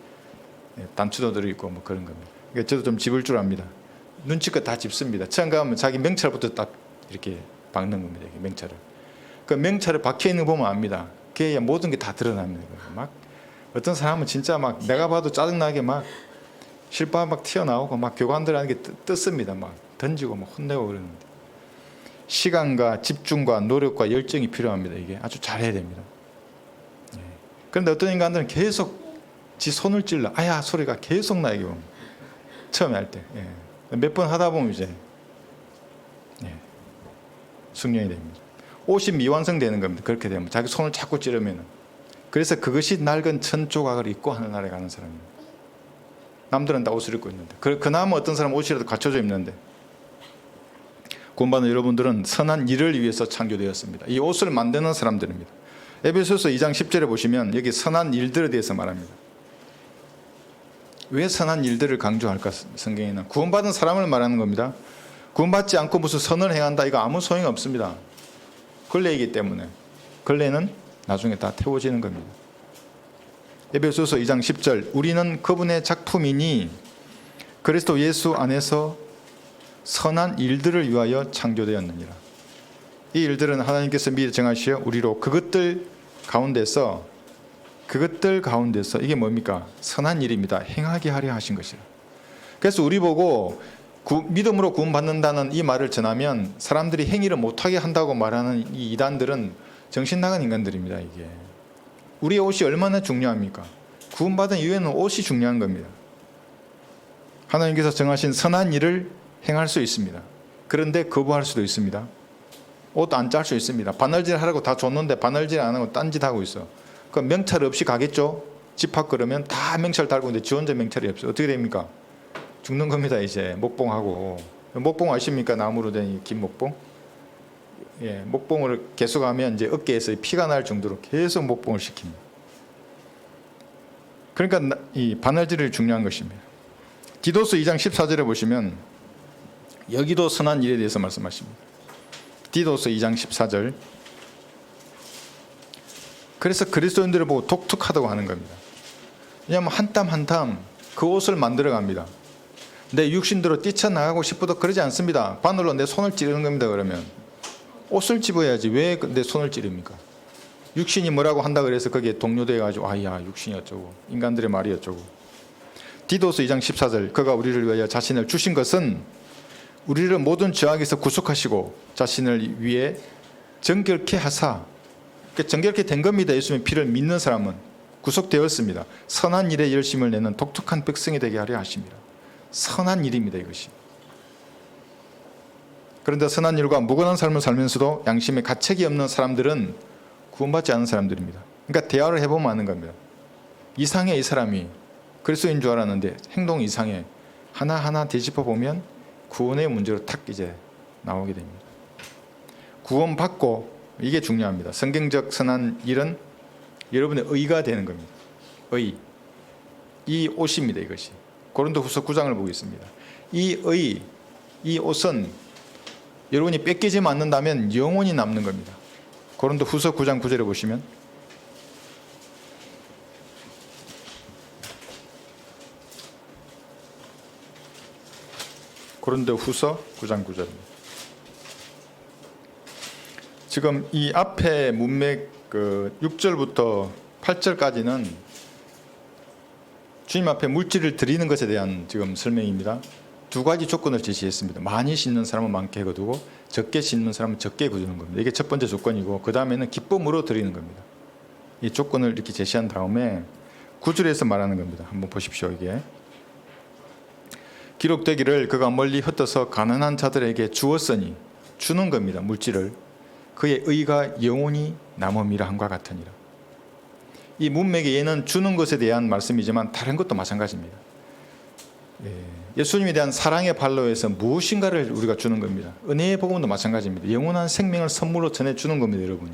단추도 들어있고 뭐 그런 겁니다. 그러니까 저도 좀 집을 줄 압니다. 눈치껏 다 집습니다. 처음 가면 자기 명찰부터 딱 이렇게 박는 겁니다. 이렇게 명찰을. 그 명찰을 박혀 있는 거 보면 압니다. 그게 모든 게 다 드러납니다. 막 어떤 사람은 진짜 막 내가 봐도 짜증나게 막 실밥 막 튀어나오고 막 교관들한테 뜯습니다. 막 던지고 막 혼내고 그러는데 시간과 집중과 노력과 열정이 필요합니다. 이게 아주 잘해야 됩니다. 그런데 어떤 인간들은 계속 지 손을 찔러 아야 소리가 계속 나게 옵니다. 처음에 할 때 몇 번 하다 보면 이제 숙련이 됩니다. 옷이 미완성되는 겁니다. 그렇게 되면 자기 손을 자꾸 찌르면. 그래서 그것이 낡은 천 조각을 입고 하늘나라에 가는 사람입니다. 남들은 다 옷을 입고 있는데 그나마 어떤 사람은 옷이라도 갖춰져 입는데 구원받은 여러분들은 선한 일을 위해서 창조되었습니다. 이 옷을 만드는 사람들입니다. 에베소서 2장 10절에 보시면 여기 선한 일들에 대해서 말합니다. 왜 선한 일들을 강조할까? 성경에는 구원받은 사람을 말하는 겁니다. 구원받지 않고 무슨 선을 행한다 이거 아무 소용이 없습니다. 걸레이기 때문에 걸레는 나중에 다 태워지는 겁니다. 에베소서 2장 10절 우리는 그분의 작품이니 그리스도 예수 안에서 선한 일들을 위하여 창조되었느니라. 이 일들은 하나님께서 미리 정하시어 우리로 그것들 가운데서 이게 뭡니까? 선한 일입니다. 행하게 하려 하신 것이라. 그래서 우리 보고 믿음으로 구원받는다는 이 말을 전하면 사람들이 행위를 못하게 한다고 말하는 이 이단들은 정신 나간 인간들입니다. 이게 우리의 옷이 얼마나 중요합니까? 구원받은 이후에는 옷이 중요한 겁니다. 하나님께서 정하신 선한 일을 행할 수 있습니다. 그런데 거부할 수도 있습니다. 옷 안 짤 수 있습니다. 바늘질 하라고 다 줬는데 바늘질 안 하고 딴짓 하고 있어. 그럼 명찰 없이 가겠죠? 집합 그러면 다 명찰 달고 있는데 지 혼자 명찰이 없어요. 어떻게 됩니까? 죽는 겁니다. 이제 목봉하고. 목봉 아십니까? 나무로 된 이 긴 목봉. 목봉을 계속하면 이제 어깨에서 피가 날 정도로 계속 목봉을 시킵니다. 그러니까 이 바늘질이 중요한 것입니다. 디도서 2장 14절에 보시면 여기도 선한 일에 대해서 말씀하십니다. 디도서 2장 14절. 그래서 그리스도인들을 보고 독특하다고 하는 겁니다. 왜냐하면 한 땀 한 땀 그 옷을 만들어 갑니다. 내 육신대로 뛰쳐나가고 싶어도 그러지 않습니다. 바늘로 내 손을 찌르는 겁니다. 그러면 옷을 집어야지 왜 내 손을 찌릅니까? 육신이 뭐라고 한다 그래서 거기에 동요되어가지고 아야 육신이 어쩌고 인간들의 말이 어쩌고. 디도서 2장 14절 그가 우리를 위하여 자신을 주신 것은 우리를 모든 죄악에서 구속하시고 자신을 위해 정결케 하사. 정결케 된 겁니다. 예수님의 피를 믿는 사람은 구속되었습니다. 선한 일에 열심을 내는 독특한 백성이 되게 하려 하십니다. 선한 일입니다. 이것이. 그런데 선한 일과 무관한 삶을 살면서도 양심에 가책이 없는 사람들은 구원받지 않은 사람들입니다. 그러니까 대화를 해보면 아는 겁니다. 이상해. 이 사람이 그리스도인 줄 알았는데 행동이 이상해. 하나하나 되짚어 보면 구원의 문제로 탁 이제 나오게 됩니다. 구원받고 이게 중요합니다. 성경적 선한 일은 여러분의 의가 되는 겁니다. 의. 이 옷입니다. 이것이. 고린도후서 9장을 보겠습니다. 이 의, 이 옷은 여러분이 뺏기지 않는다면 영원히 남는 겁니다. 고린도후서 9장 9절에 보시면 고린도후서 9장 9절입니다. 지금 이 앞에 문맥 6절부터 8절까지는 주님 앞에 물질을 드리는 것에 대한 지금 설명입니다. 두 가지 조건을 제시했습니다. 많이 씻는 사람은 많게 거두고 적게 씻는 사람은 적게 거두는 겁니다. 이게 첫 번째 조건이고 그 다음에는 기쁨으로 드리는 겁니다. 이 조건을 이렇게 제시한 다음에 9절에서 말하는 겁니다. 한번 보십시오. 이게 기록되기를 그가 멀리 흩어서 가난한 자들에게 주었으니 주는 겁니다. 물질을 그의 의가 영원히 남음이라 함과 같으니라. 이 문맥에 얘는 주는 것에 대한 말씀이지만 다른 것도 마찬가지입니다. 예수님에 대한 사랑의 발로에서 무엇인가를 우리가 주는 겁니다. 은혜의 복음도 마찬가지입니다. 영원한 생명을 선물로 전해주는 겁니다. 여러분이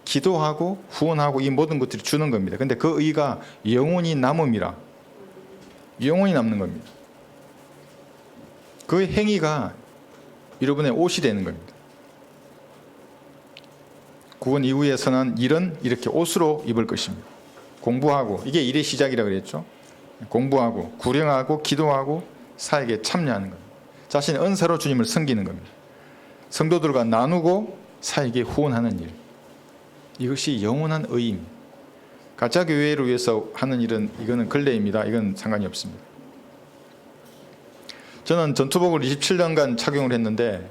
기도하고 후원하고 이 모든 것들이 주는 겁니다. 그런데 그 의가 영원히 남음이라. 영원히 남는 겁니다. 그 행위가 여러분의 옷이 되는 겁니다. 구원 이후에 선한 일은 이렇게 옷으로 입을 것입니다. 공부하고 이게 일의 시작이라고 그랬죠. 공부하고 구령하고 기도하고 사역에 참여하는 겁니다. 자신의 은사로 주님을 섬기는 겁니다. 성도들과 나누고 사역에 후원하는 일. 이것이 영원한 의입니다. 가짜 교회를 위해서 하는 일은 이거는 근래입니다. 이건 상관이 없습니다. 저는 전투복을 27년간 착용을 했는데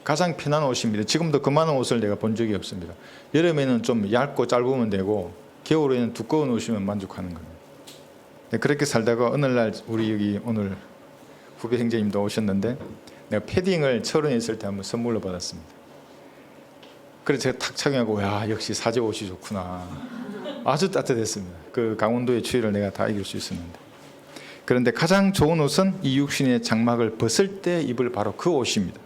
가장 편한 옷입니다. 지금도 그만한 옷을 내가 본 적이 없습니다. 여름에는 좀 얇고 짧으면 되고 겨울에는 두꺼운 옷이면 만족하는 겁니다. 그렇게 살다가 어느 날 우리 여기 오늘 후배 형제님도 오셨는데 내가 패딩을 철원에 있을 때 한번 선물로 받았습니다. 그래서 제가 탁 착용하고 야 역시 사제 옷이 좋구나. 아주 따뜻했습니다. 그 강원도의 추위를 내가 다 이길 수 있었는데. 그런데 가장 좋은 옷은 이 육신의 장막을 벗을 때 입을 바로 그 옷입니다.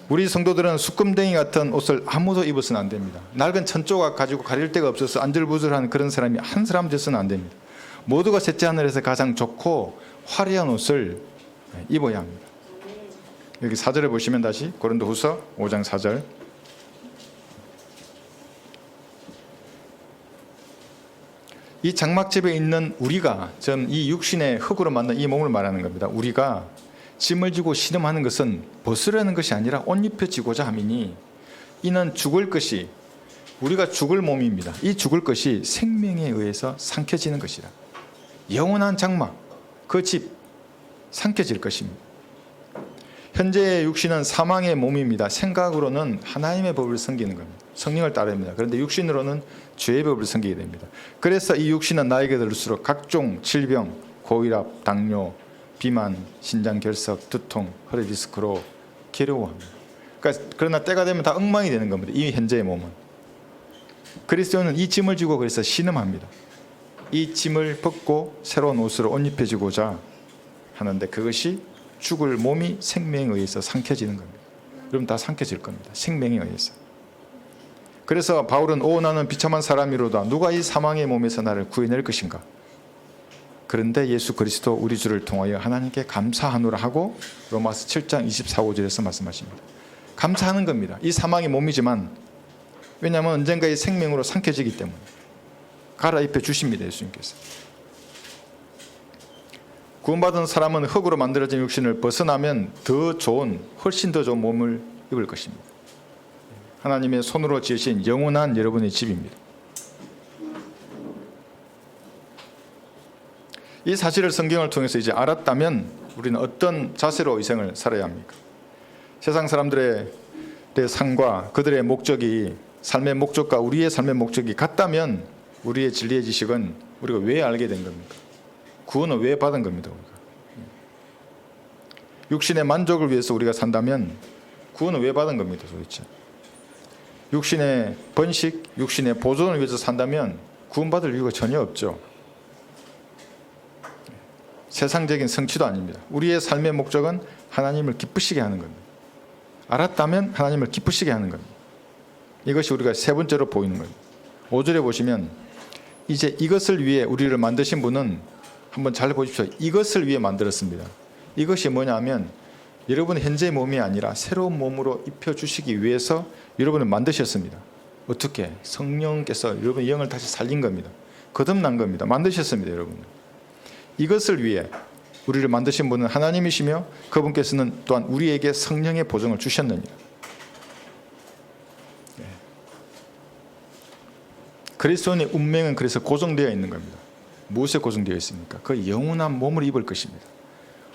우리 성도들은 수금댕이 같은 옷을 아무도 입어서는 안 됩니다. 낡은 천조각 가지고 가릴 데가 없어서 안절부절한 그런 사람이 한 사람 돼서는 안 됩니다. 모두가 셋째 하늘에서 가장 좋고 화려한 옷을 입어야 합니다. 여기 4절에 보시면 다시 고린도후서 5장 4절. 이 장막집에 있는 우리가, 전 이 육신의 흙으로 만든 이 몸을 말하는 겁니다. 우리가 짐을 지고 신음하는 것은 벗으려는 것이 아니라 옷 입혀지고자 함이니 이는 죽을 것이, 우리가 죽을 몸입니다. 이 죽을 것이 생명에 의해서 삼켜지는 것이라. 영원한 장막, 그 집 삼켜질 것입니다. 현재의 육신은 사망의 몸입니다. 생각으로는 하나님의 법을 섬기는 겁니다. 성령을 따릅니다. 그런데 육신으로는 죄의 법을 섬기게 됩니다. 그래서 이 육신은 나에게 들을수록 각종 질병, 고혈압, 당뇨, 비만, 신장결석, 두통, 허리 디스크로 괴로워합니다. 그러나 때가 되면 다 엉망이 되는 겁니다. 이 현재의 몸은. 그리스도는 이 짐을 지고 그래서 신음합니다. 이 짐을 벗고 새로운 옷으로 옷 입혀지고자 하는데 그것이 죽을 몸이 생명에 의해서 삼켜지는 겁니다. 여러분 다 삼켜질 겁니다. 생명에 의해서. 그래서 바울은 오 나는 비참한 사람이로다. 누가 이 사망의 몸에서 나를 구해낼 것인가. 그런데 예수 그리스도 우리 주를 통하여 하나님께 감사하노라 하고 로마서 7장 24, 5절에서 말씀하십니다. 감사하는 겁니다. 이 사망의 몸이지만 왜냐하면 언젠가 이 생명으로 삼켜지기 때문에 갈아입혀 주십니다. 예수님께서. 구원받은 사람은 흙으로 만들어진 육신을 벗어나면 더 좋은, 훨씬 더 좋은 몸을 입을 것입니다. 하나님의 손으로 지으신 영원한 여러분의 집입니다. 이 사실을 성경을 통해서 이제 알았다면 우리는 어떤 자세로 이 생을 살아야 합니까? 세상 사람들의 삶과 그들의 목적이, 삶의 목적과 우리의 삶의 목적이 같다면 우리의 진리의 지식은 우리가 왜 알게 된 겁니까? 구원은 왜 받은 겁니다? 우리가. 육신의 만족을 위해서 우리가 산다면 구원은 왜 받은 겁니다? 도대체. 육신의 번식, 육신의 보존을 위해서 산다면 구원받을 이유가 전혀 없죠. 세상적인 성취도 아닙니다. 우리의 삶의 목적은 하나님을 기쁘시게 하는 겁니다. 알았다면 하나님을 기쁘시게 하는 겁니다. 이것이 우리가 세 번째로 보이는 겁니다. 5절에 보시면 이제 이것을 위해 우리를 만드신 분은 한번 잘 보십시오. 이것을 위해 만들었습니다. 이것이 뭐냐면 여러분의 현재의 몸이 아니라 새로운 몸으로 입혀주시기 위해서 여러분을 만드셨습니다. 어떻게? 성령께서 여러분의 영을 다시 살린 겁니다. 거듭난 겁니다. 만드셨습니다. 여러분. 이것을 위해 우리를 만드신 분은 하나님이시며 그분께서는 또한 우리에게 성령의 보증을 주셨느니라. 그리스도인의 운명은 그래서 고정되어 있는 겁니다. 무엇에 고정되어 있습니까? 그 영원한 몸을 입을 것입니다.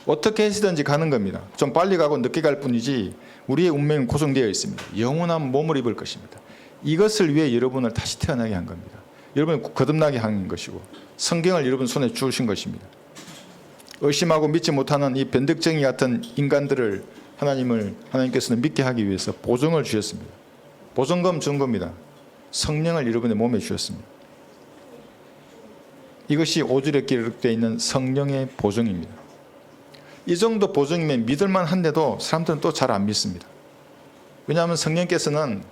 어떻게 해서든지 가는 겁니다. 좀 빨리 가고 늦게 갈 뿐이지 우리의 운명은 고정되어 있습니다. 영원한 몸을 입을 것입니다. 이것을 위해 여러분을 다시 태어나게 한 겁니다. 여러분을 거듭나게 한 것이고 성경을 여러분 손에 주신 것입니다. 의심하고 믿지 못하는 이 변덕쟁이 같은 인간들을 하나님께서는 믿게 하기 위해서 보증을 주셨습니다. 보증금 준 겁니다. 성령을 여러분의 몸에 주셨습니다. 이것이 5절에 기록되어 있는 성령의 보증입니다. 이 정도 보증이면 믿을만 한데도 사람들은 또 잘 안 믿습니다. 왜냐하면 성령께서는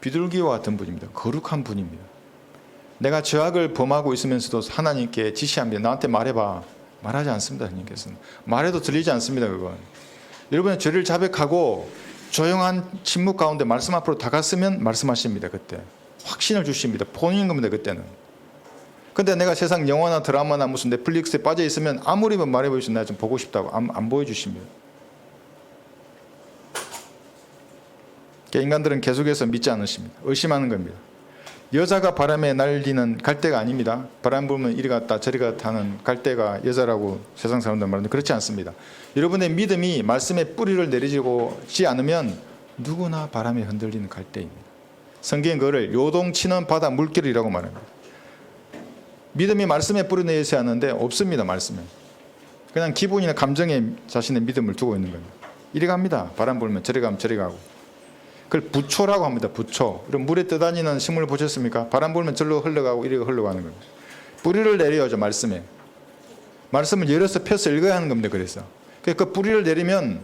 비둘기와 같은 분입니다. 거룩한 분입니다. 내가 죄악을 범하고 있으면서도 하나님께 지시합니다. 나한테 말해봐. 말하지 않습니다. 하나님께서는. 말해도 들리지 않습니다. 그건. 여러분의 죄를 자백하고 조용한 침묵 가운데 말씀 앞으로 다갔으면 말씀하십니다. 그때. 확신을 주십니다. 본인인 겁니다. 그때는. 근데 내가 세상 영화나 드라마나 무슨 넷플릭스에 빠져 있으면 아무리 말해보시면 내가 좀 보고 싶다고 안 보여주십니다. 인간들은 계속해서 믿지 않으십니다. 의심하는 겁니다. 여자가 바람에 날리는 갈대가 아닙니다. 바람 불면 이리 갔다 저리 갔다 하는 갈대가 여자라고 세상 사람들 말하는데 그렇지 않습니다. 여러분의 믿음이 말씀에 뿌리를 내리지 않으면 누구나 바람에 흔들리는 갈대입니다. 성경은 그거를 요동치는 바다 물결이라고 말합니다. 믿음이 말씀에 뿌리 내리지 않는데 없습니다. 말씀에. 그냥 기분이나 감정에 자신의 믿음을 두고 있는 겁니다. 이리 갑니다. 바람 불면 저리 가면 저리 가고. 그걸 부초라고 합니다. 부초. 이런 물에 떠다니는 식물 보셨습니까? 바람 불면 절로 흘러가고 이리 흘러가는 겁니다. 뿌리를 내려야죠. 말씀에. 말씀을 열어서 펴서 읽어야 하는 겁니다. 그래서 그 뿌리를 내리면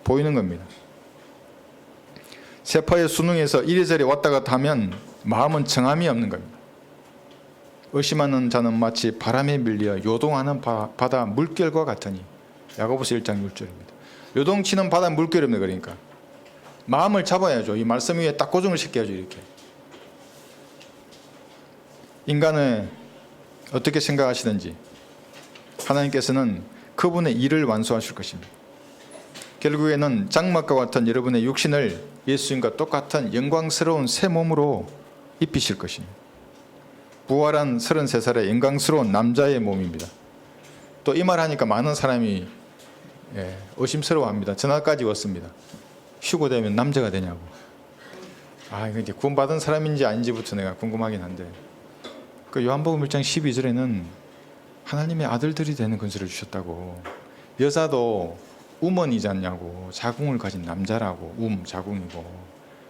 보이는 겁니다. 세파의 수능에서 이리저리 왔다 갔다 하면 마음은 정함이 없는 겁니다. 의심하는 자는 마치 바람에 밀려 요동하는 바다 물결과 같으니. 야고보서 1장 6절입니다. 요동치는 바다 물결입니다. 그러니까 마음을 잡아야죠. 이 말씀 위에 딱 고정을 시켜야죠. 이렇게. 인간은 어떻게 생각하시든지 하나님께서는 그분의 일을 완수하실 것입니다. 결국에는 장막과 같은 여러분의 육신을 예수님과 똑같은 영광스러운 새 몸으로 입히실 것입니다. 부활한 33살의 영광스러운 남자의 몸입니다. 또 이 말 하니까 많은 사람이 의심스러워합니다. 전화까지 왔습니다. 휴고 되면 남자가 되냐고. 이거 이제 구원받은 사람인지 아닌지부터 내가 궁금하긴 한데, 그 요한복음 1장 12절에는 하나님의 아들들이 되는 권세를 주셨다고. 여자도 우먼이지 않냐고. 자궁을 가진 남자라고. 자궁이고.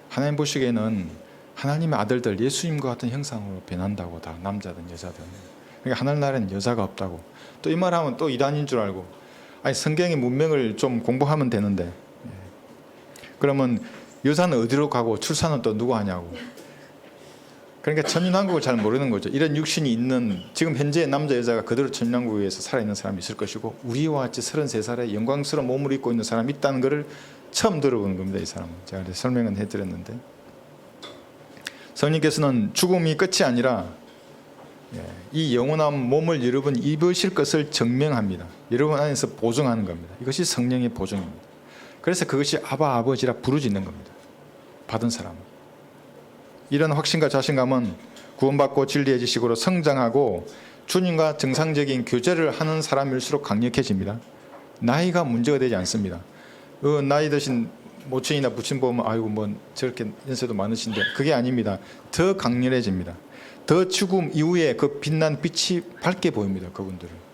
하나님 보시기에는 하나님의 아들들 예수님과 같은 형상으로 변한다고. 다 남자든 여자든. 그러니까 하늘나라에는 여자가 없다고. 또 이 말하면 또 이단인 줄 알고. 성경의 문명을 좀 공부하면 되는데, 그러면 여자는 어디로 가고 출산은 또 누구 하냐고. 그러니까 천년왕국을 잘 모르는 거죠. 이런 육신이 있는 지금 현재 남자 여자가 그대로 천년왕국에서 살아있는 사람이 있을 것이고, 우리와 같이 33살의 영광스러운 몸을 입고 있는 사람이 있다는 것을 처음 들어보는 겁니다. 이 사람은. 제가 설명은 해드렸는데, 성령께서는 죽음이 끝이 아니라 이 영원한 몸을 여러분 입으실 것을 증명합니다. 여러분 안에서 보증하는 겁니다. 이것이 성령의 보증입니다. 그래서 그것이 아바 아버지라 부르짖는 겁니다. 받은 사람은. 이런 확신과 자신감은 구원받고 진리의 지식으로 성장하고 주님과 정상적인 교제를 하는 사람일수록 강력해집니다. 나이가 문제가 되지 않습니다. 나이 드신 모친이나 부친 보면 아이고 뭐 저렇게 연세도 많으신데, 그게 아닙니다. 더 강렬해집니다. 더 죽음 이후에 그 빛난 빛이 밝게 보입니다. 그분들은.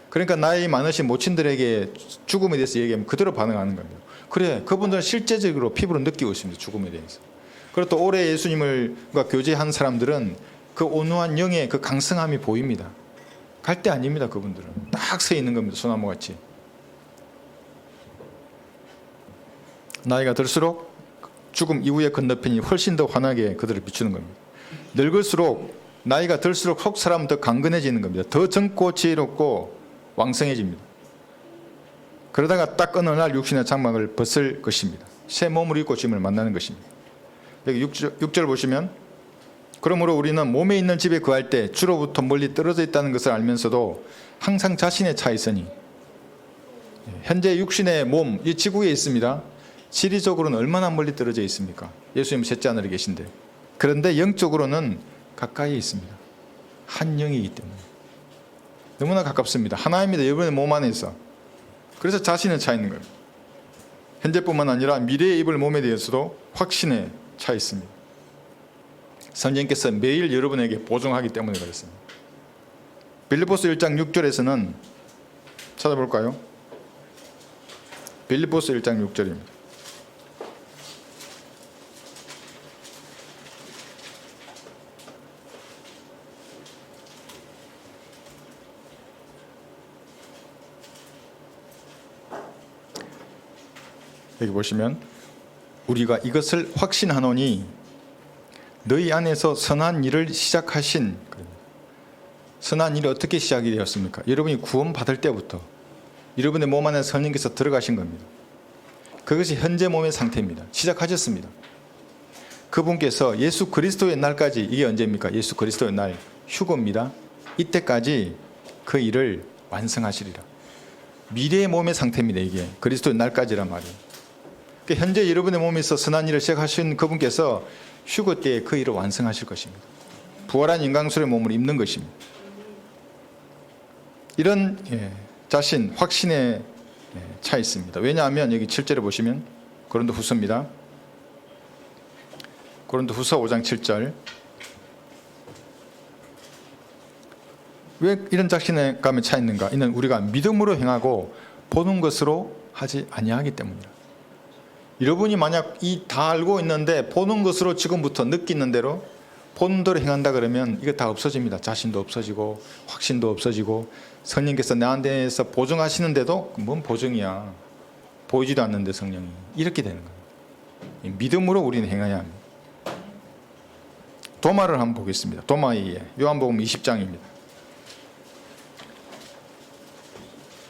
그러니까 나이 많으신 모친들에게 죽음에 대해서 얘기하면 그대로 반응하는 겁니다. 그래, 그분들은 실제적으로 피부로 느끼고 있습니다. 죽음에 대해서. 그리고 또 오래 예수님과 교제한 사람들은 그 온유한 영의 그 강성함이 보입니다. 갈대 아닙니다. 그분들은 딱 서 있는 겁니다. 소나무같이. 나이가 들수록 죽음 이후의 건너편이 훨씬 더 환하게 그들을 비추는 겁니다. 늙을수록, 나이가 들수록 속 사람은 더 강건해지는 겁니다. 더 젊고 지혜롭고 왕성해집니다. 그러다가 딱 어느 날 육신의 장막을 벗을 것입니다. 새 몸을 입고 주님을 만나는 것입니다. 여기 6절 보시면, 그러므로 우리는 몸에 있는 집에 거할 때 주로부터 멀리 떨어져 있다는 것을 알면서도 항상 자신의 차 있으니. 현재 육신의 몸, 이 지구에 있습니다. 지리적으로는 얼마나 멀리 떨어져 있습니까? 예수님 셋째 하늘에 계신데. 그런데 영적으로는 가까이 있습니다. 한 영이기 때문에. 너무나 가깝습니다. 하나입니다. 여러분의 몸 안에 있어. 그래서 자신의 차 있는 거예요. 현재뿐만 아니라 미래에 입을 몸에 대해서도 확신에 차 있습니다. 성령께서 매일 여러분에게 보증하기 때문에 그렇습니다. 빌립보서 1장 6절에서는 찾아볼까요? 빌립보서 1장 6절입니다. 여기 보시면, 우리가 이것을 확신하노니 너희 안에서 선한 일을 시작하신. 선한 일이 어떻게 시작이 되었습니까? 여러분이 구원받을 때부터 여러분의 몸 안에 성령께서 들어가신 겁니다. 그것이 현재 몸의 상태입니다. 시작하셨습니다. 그분께서 예수 그리스도의 날까지, 이게 언제입니까? 예수 그리스도의 날, 휴거입니다. 이때까지 그 일을 완성하시리라. 미래의 몸의 상태입니다. 이게 그리스도의 날까지란 말이에요. 현재 여러분의 몸에서 선한 일을 시작하신 그분께서 휴거 때에 그 일을 완성하실 것입니다. 부활한 인간술의 몸을 입는 것입니다. 이런 자신, 확신에 차 있습니다. 왜냐하면 여기 7절에 보시면 고린도후서입니다. 고린도후서 5장 7절. 왜 이런 자신감에 차 있는가? 이는 우리가 믿음으로 행하고 보는 것으로 하지 아니하기 때문이라. 여러분이 만약 이 다 알고 있는데 보는 것으로 지금부터 느끼는 대로 보는 대로 행한다 그러면 이거 다 없어집니다. 자신도 없어지고 확신도 없어지고 성령께서 나한테서 보증하시는데도 뭔 보증이야. 보이지도 않는데 성령이. 이렇게 되는 거예요. 믿음으로 우리는 행해야 합니다. 도마를 한번 보겠습니다. 도마의 요한복음 20장입니다.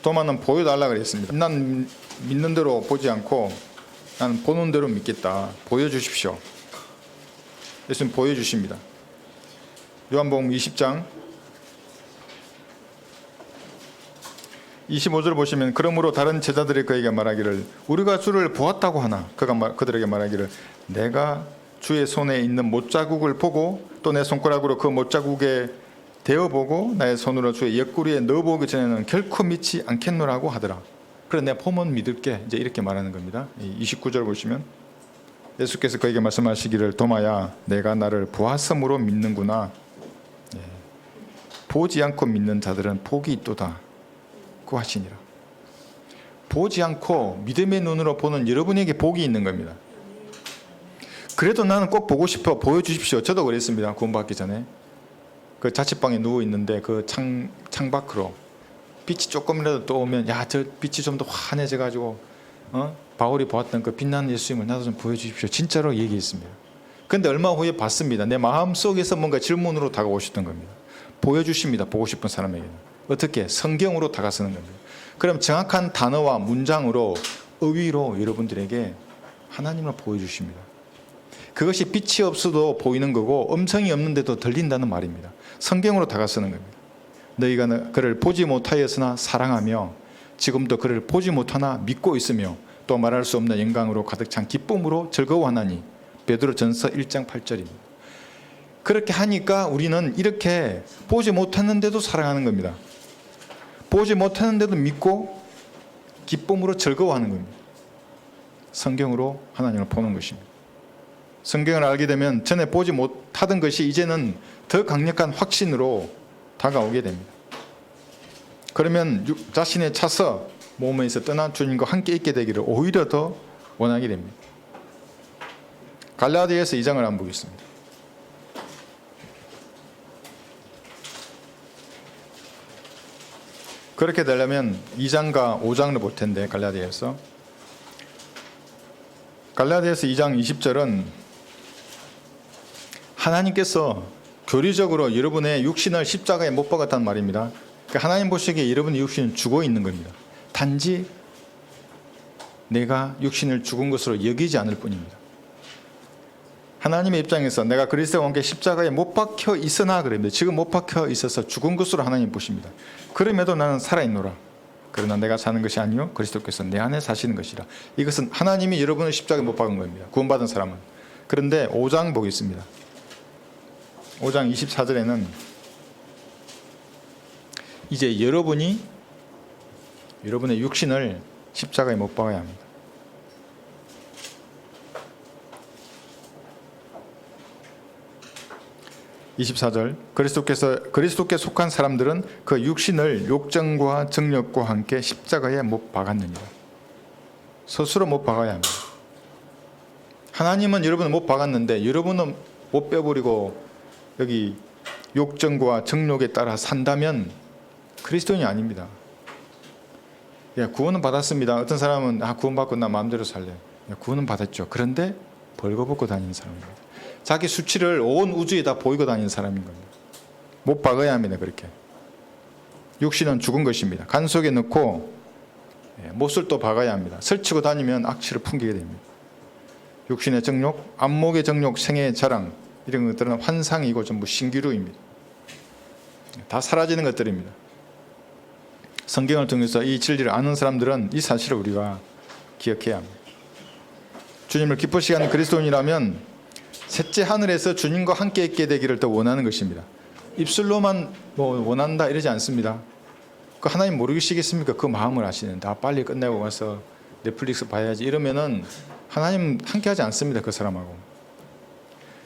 도마는 보여달라 그랬습니다. 난 믿는 대로 보지 않고 나는 보는 대로 믿겠다. 보여주십시오. 예수님 보여주십니다. 요한복음 20장 25절 보시면 그러므로 다른 제자들이 그에게 말하기를 우리가 주를 보았다고 하나 그들에게 말하기를 내가 주의 손에 있는 못자국을 보고 또 내 손가락으로 그 못자국에 대어보고 나의 손으로 주의 옆구리에 넣어보기 전에는 결코 믿지 않겠노라고 하더라. 그래 내가 보면 믿을게. 이제 이렇게 말하는 겁니다. 29절 보시면 예수께서 그에게 말씀하시기를 도마야 내가 나를 보았음으로 믿는구나. 보지 않고 믿는 자들은 복이 있도다. 그 하시니라. 보지 않고 믿음의 눈으로 보는 여러분에게 복이 있는 겁니다. 그래도 나는 꼭 보고 싶어. 보여주십시오. 저도 그랬습니다. 구원받기 전에. 그 자취방에 누워 있는데 그 창밖으로 빛이 조금이라도 떠오면 야, 저 빛이 좀 더 환해져 가지고 바울이 보았던 그 빛나는 예수님을 나도 좀 보여주십시오. 진짜로 얘기했습니다. 그런데 얼마 후에 봤습니다. 내 마음속에서 뭔가 질문으로 다가오셨던 겁니다. 보여주십니다. 보고 싶은 사람에게는. 어떻게? 성경으로 다가서는 겁니다. 그럼 정확한 단어와 문장으로 의위로 여러분들에게 하나님을 보여주십니다. 그것이 빛이 없어도 보이는 거고 음성이 없는데도 들린다는 말입니다. 성경으로 다가서는 겁니다. 너희가 그를 보지 못하였으나 사랑하며 지금도 그를 보지 못하나 믿고 있으며 또 말할 수 없는 영광으로 가득 찬 기쁨으로 즐거워하나니 베드로전서 1장 8절입니다. 그렇게 하니까 우리는 이렇게 보지 못했는데도 사랑하는 겁니다. 보지 못했는데도 믿고 기쁨으로 즐거워하는 겁니다. 성경으로 하나님을 보는 것입니다. 성경을 알게 되면 전에 보지 못하던 것이 이제는 더 강력한 확신으로 다가오게 됩니다. 그러면 자신의 차서 몸에서 떠난 주님과 함께 있게 되기를 오히려 더 원하게 됩니다. 갈라디아서 2장을 한번 보겠습니다. 그렇게 되려면 2장과 5장을 볼 텐데 갈라디아서 2장 20절은 하나님께서 교리적으로 여러분의 육신을 십자가에 못 박았다는 말입니다. 그러니까 하나님 보시기에 여러분의 육신은 죽어 있는 겁니다. 단지 내가 육신을 죽은 것으로 여기지 않을 뿐입니다. 하나님의 입장에서 내가 그리스도와 함께 십자가에 못 박혀 있으나 그럽니다. 지금 못 박혀 있어서 죽은 것으로 하나님 보십니다. 그럼에도 나는 살아있노라. 그러나 내가 사는 것이 아니요 그리스도께서 내 안에 사시는 것이라. 이것은 하나님이 여러분을 십자가에 못 박은 겁니다. 구원받은 사람은. 그런데 5장 보겠습니다. 5장 24절에는 이제 여러분의 육신을 십자가에 못 박아야 합니다. (24절) 그리스도께 속한 사람들은 그 육신을 욕정과 정욕과 함께 십자가에 못 박았느니라. 스스로 못 박아야 합니다. 하나님은 여러분을 못 박았는데 여러분은 못 빼버리고 여기 욕정과 정욕에 따라 산다면 그리스도인이 아닙니다. 구원은 받았습니다. 어떤 사람은 구원받고 나 마음대로 살래. 구원은 받았죠. 그런데 벌거벗고 다니는 사람입니다. 자기 수치를 온 우주에 다 보이고 다니는 사람인 겁니다. 못 박아야 합니다. 그렇게. 육신은 죽은 것입니다. 간 속에 넣고 못을 또 박아야 합니다. 설치고 다니면 악취를 풍기게 됩니다. 육신의 정욕, 안목의 정욕, 생애의 자랑 이런 것들은 환상이고 전부 신기루입니다. 다 사라지는 것들입니다. 성경을 통해서 이 진리를 아는 사람들은 이 사실을 우리가 기억해야 합니다. 주님을 기쁘시게 하는 그리스도인이라면 셋째 하늘에서 주님과 함께 있게 되기를 더 원하는 것입니다. 입술로만 뭐 원한다 이러지 않습니다. 그 하나님 모르시겠습니까? 그 마음을 아시는데 빨리 끝내고 가서 넷플릭스 봐야지 이러면은 하나님 함께하지 않습니다. 그 사람하고.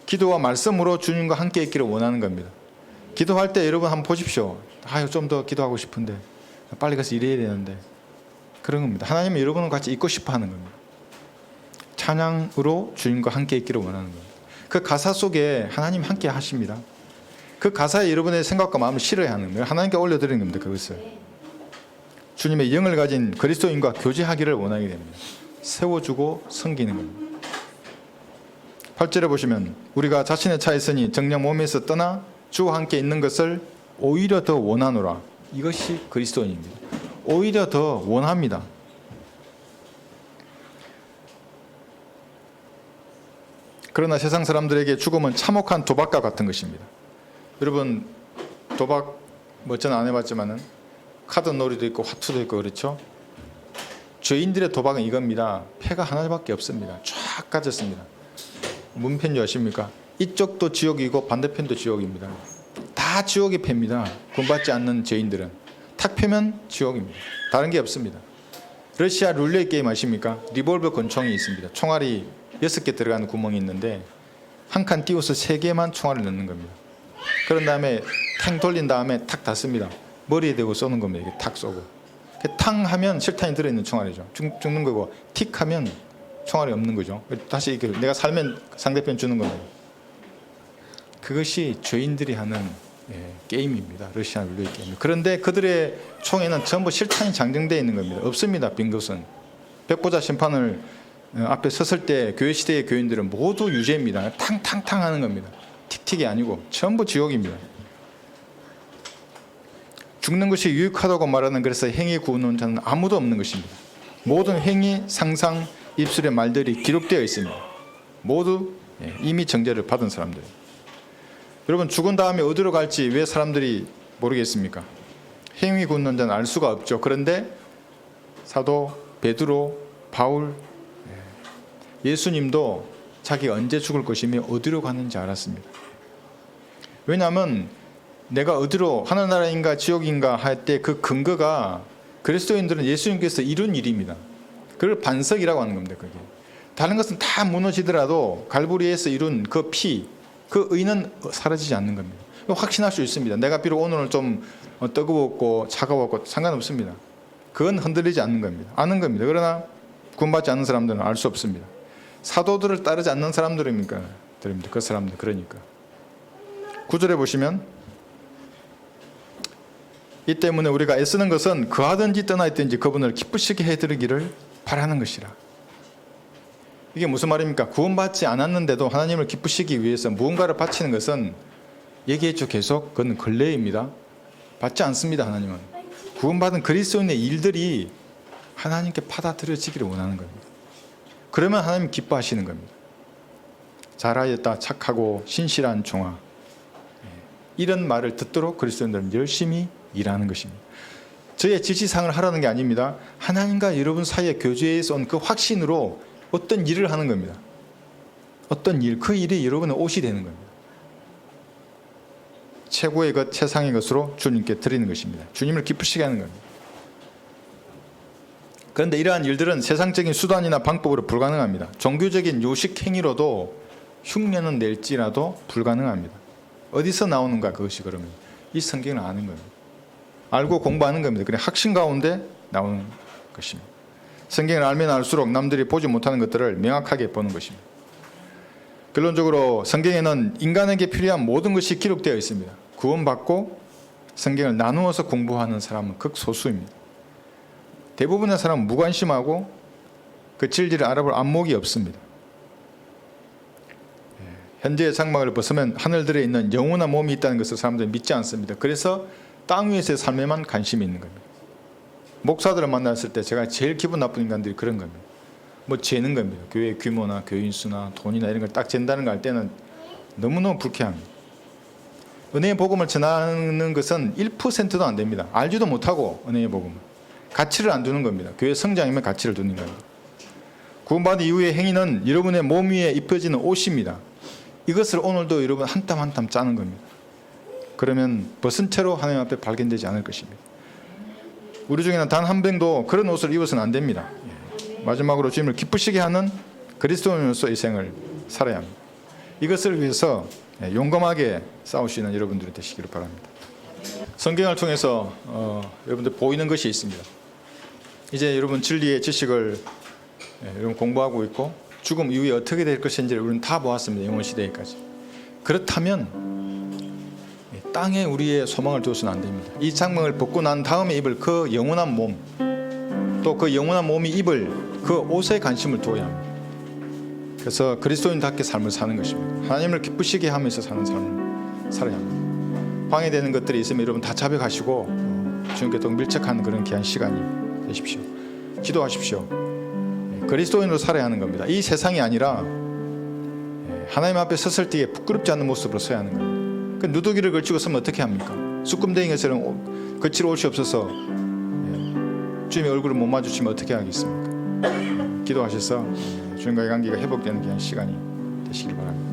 기도와 말씀으로 주님과 함께 있기를 원하는 겁니다. 기도할 때 여러분 한번 보십시오. 좀 더 기도하고 싶은데 빨리 가서 일해야 되는데 그런 겁니다. 하나님은 여러분과 같이 있고 싶어 하는 겁니다. 찬양으로 주님과 함께 있기를 원하는 겁니다. 그 가사 속에 하나님 함께 하십니다. 그 가사에 여러분의 생각과 마음을 실어야 하는 거예요. 하나님께 올려드리는 겁니다. 그것을 주님의 영을 가진 그리스도인과 교제하기를 원하게 됩니다. 세워주고 섬기는 겁니다. 8절에 보시면 우리가 자신의 차 있으니 정녕 몸에서 떠나 주와 함께 있는 것을 오히려 더 원하노라. 이것이 그리스도인입니다. 오히려 더 원합니다. 그러나 세상 사람들에게 죽음은 참혹한 도박과 같은 것입니다. 여러분 도박 저는 안 해봤지만은 카드 놀이도 있고 화투도 있고 그렇죠. 죄인들의 도박은 이겁니다. 패가 하나밖에 없습니다. 쫙 까졌습니다. 문편지 아십니까? 이쪽도 지옥이고 반대편도 지옥입니다. 다 지옥의 패입니다. 구원받지 않는 죄인들은 탁 패면 지옥입니다. 다른 게 없습니다. 러시아 룰렛 게임 아십니까? 리볼버 권총이 있습니다. 총알이 6개 들어가는 구멍이 있는데 한 칸 띄워서 3개만 총알을 넣는 겁니다. 그런 다음에 탕 돌린 다음에 탁 닫습니다. 머리에 대고 쏘는 겁니다. 이게 탁 쏘고 탕 하면 실탄이 들어있는 총알이죠. 죽는 거고 틱 하면 총알이 없는 거죠. 다시 이렇게 내가 살면 상대편 주는 겁니다. 그것이 죄인들이 하는 게임입니다. 러시아 룰렛 게임. 그런데 그들의 총에는 전부 실탄이 장정되어 있는 겁니다. 없습니다. 빈 것은. 백보자 심판을 앞에 섰을 때 교회 시대의 교인들은 모두 유죄입니다. 탕탕탕 하는 겁니다. 틱틱이 아니고 전부 지옥입니다. 죽는 것이 유익하다고 말하는 그래서 행위 구원은 자는 아무도 없는 것입니다. 모든 행위, 상상, 입술의 말들이 기록되어 있습니다. 모두 이미 정죄를 받은 사람들. 여러분 죽은 다음에 어디로 갈지 왜 사람들이 모르겠습니까? 행위 굳는 자는 알 수가 없죠. 그런데 사도 베드로, 바울, 예수님도 자기가 언제 죽을 것이며 어디로 가는지 알았습니다. 왜냐하면 내가 어디로 하늘나라인가 지옥인가 할 때 그 근거가 그리스도인들은 예수님께서 이룬 일입니다. 그걸 반석이라고 하는 겁니다. 그게 다른 것은 다 무너지더라도 갈보리에서 이룬 그 피, 그 의는 사라지지 않는 겁니다. 확신할 수 있습니다. 내가 비록 오늘은 좀 뜨거웠고 차가웠고 상관없습니다. 그건 흔들리지 않는 겁니다. 아는 겁니다. 그러나 구원받지 않는 사람들은 알 수 없습니다. 사도들을 따르지 않는 사람들입니까? 그 사람들. 그러니까 9절에 보시면 이 때문에 우리가 애쓰는 것은 그하든지 떠나 있든지 그분을 기쁘시게 해드리기를 바라는 것이라. 이게 무슨 말입니까? 구원받지 않았는데도 하나님을 기쁘시기 위해서 무언가를 바치는 것은 얘기했죠. 계속 그건 걸레입니다. 받지 않습니다. 하나님은 구원받은 그리스도인의 일들이 하나님께 받아들여지기를 원하는 겁니다. 그러면 하나님 기뻐하시는 겁니다. 잘하였다 착하고 신실한 종아, 이런 말을 듣도록 그리스도인들은 열심히 일하는 것입니다. 저의 지시상을 하라는 게 아닙니다. 하나님과 여러분 사이의 교제에서 온 그 확신으로 어떤 일을 하는 겁니다. 어떤 일, 그 일이 여러분의 옷이 되는 겁니다. 최고의 것, 최상의 것으로 주님께 드리는 것입니다. 주님을 기쁘시게 하는 겁니다. 그런데 이러한 일들은 세상적인 수단이나 방법으로 불가능합니다. 종교적인 요식 행위로도 흉내는 낼지라도 불가능합니다. 어디서 나오는가 그것이 그러면 이 성경을 아는 겁니다. 알고 공부하는 겁니다. 그냥 학신 가운데 나오는 것입니다. 성경을 알면 알수록 남들이 보지 못하는 것들을 명확하게 보는 것입니다. 결론적으로 성경에는 인간에게 필요한 모든 것이 기록되어 있습니다. 구원받고 성경을 나누어서 공부하는 사람은 극소수입니다. 대부분의 사람은 무관심하고 그 진리를 알아볼 안목이 없습니다. 현재의 장막을 벗으면 하늘들에 있는 영혼과 몸이 있다는 것을 사람들은 믿지 않습니다. 그래서 땅 위에서의 삶에만 관심이 있는 겁니다. 목사들을 만났을 때 제가 제일 기분 나쁜 인간들이 그런 겁니다. 재는 겁니다. 교회 규모나 교인 수나 돈이나 이런 걸 딱 잰다는 거 할 때는 너무너무 불쾌합니다. 은혜의 복음을 전하는 것은 1%도 안 됩니다. 알지도 못하고 은혜의 복음을. 가치를 안 두는 겁니다. 교회 성장이면 가치를 두는 겁니다. 구원받은 이후의 행위는 여러분의 몸 위에 입혀지는 옷입니다. 이것을 오늘도 여러분 한 땀 한 땀 짜는 겁니다. 그러면 벗은 채로 하나님 앞에 발견되지 않을 것입니다. 우리 중에는 단 한 명도 그런 옷을 입어서는 안 됩니다. 마지막으로 주님을 기쁘시게 하는 그리스도인으로서 이 생을 살아야 합니다. 이것을 위해서 용감하게 싸우시는 여러분들이 되시기를 바랍니다. 성경을 통해서 여러분들 보이는 것이 있습니다. 이제 여러분 진리의 지식을 여러분 공부하고 있고 죽음 이후에 어떻게 될 것인지를 우리는 다 보았습니다. 영원 시대까지. 그렇다면 땅에 우리의 소망을 두어서는 안 됩니다. 이 장막을 벗고 난 다음에 입을 그 영원한 몸, 또 그 영원한 몸이 입을 그 옷에 관심을 두어야 합니다. 그래서 그리스도인답게 삶을 사는 것입니다. 하나님을 기쁘시게 하면서 사는 삶을 살아야 합니다. 방해되는 것들이 있으면 여러분 다 자백하시고 주님께 더 밀착한 그런 귀한 시간이 되십시오. 기도하십시오. 그리스도인으로 살아야 하는 겁니다. 이 세상이 아니라 하나님 앞에 섰을 때에 부끄럽지 않은 모습으로 서야 하는 겁니다. 그 누더기를 걸치고 서면 어떻게 합니까? 쑥금댕이처럼 거칠 옷이 없어서 주님의 얼굴을 못 마주치면 어떻게 하겠습니까? 기도하셔서 주님과의 관계가 회복되는 귀한 시간이 되시길 바랍니다.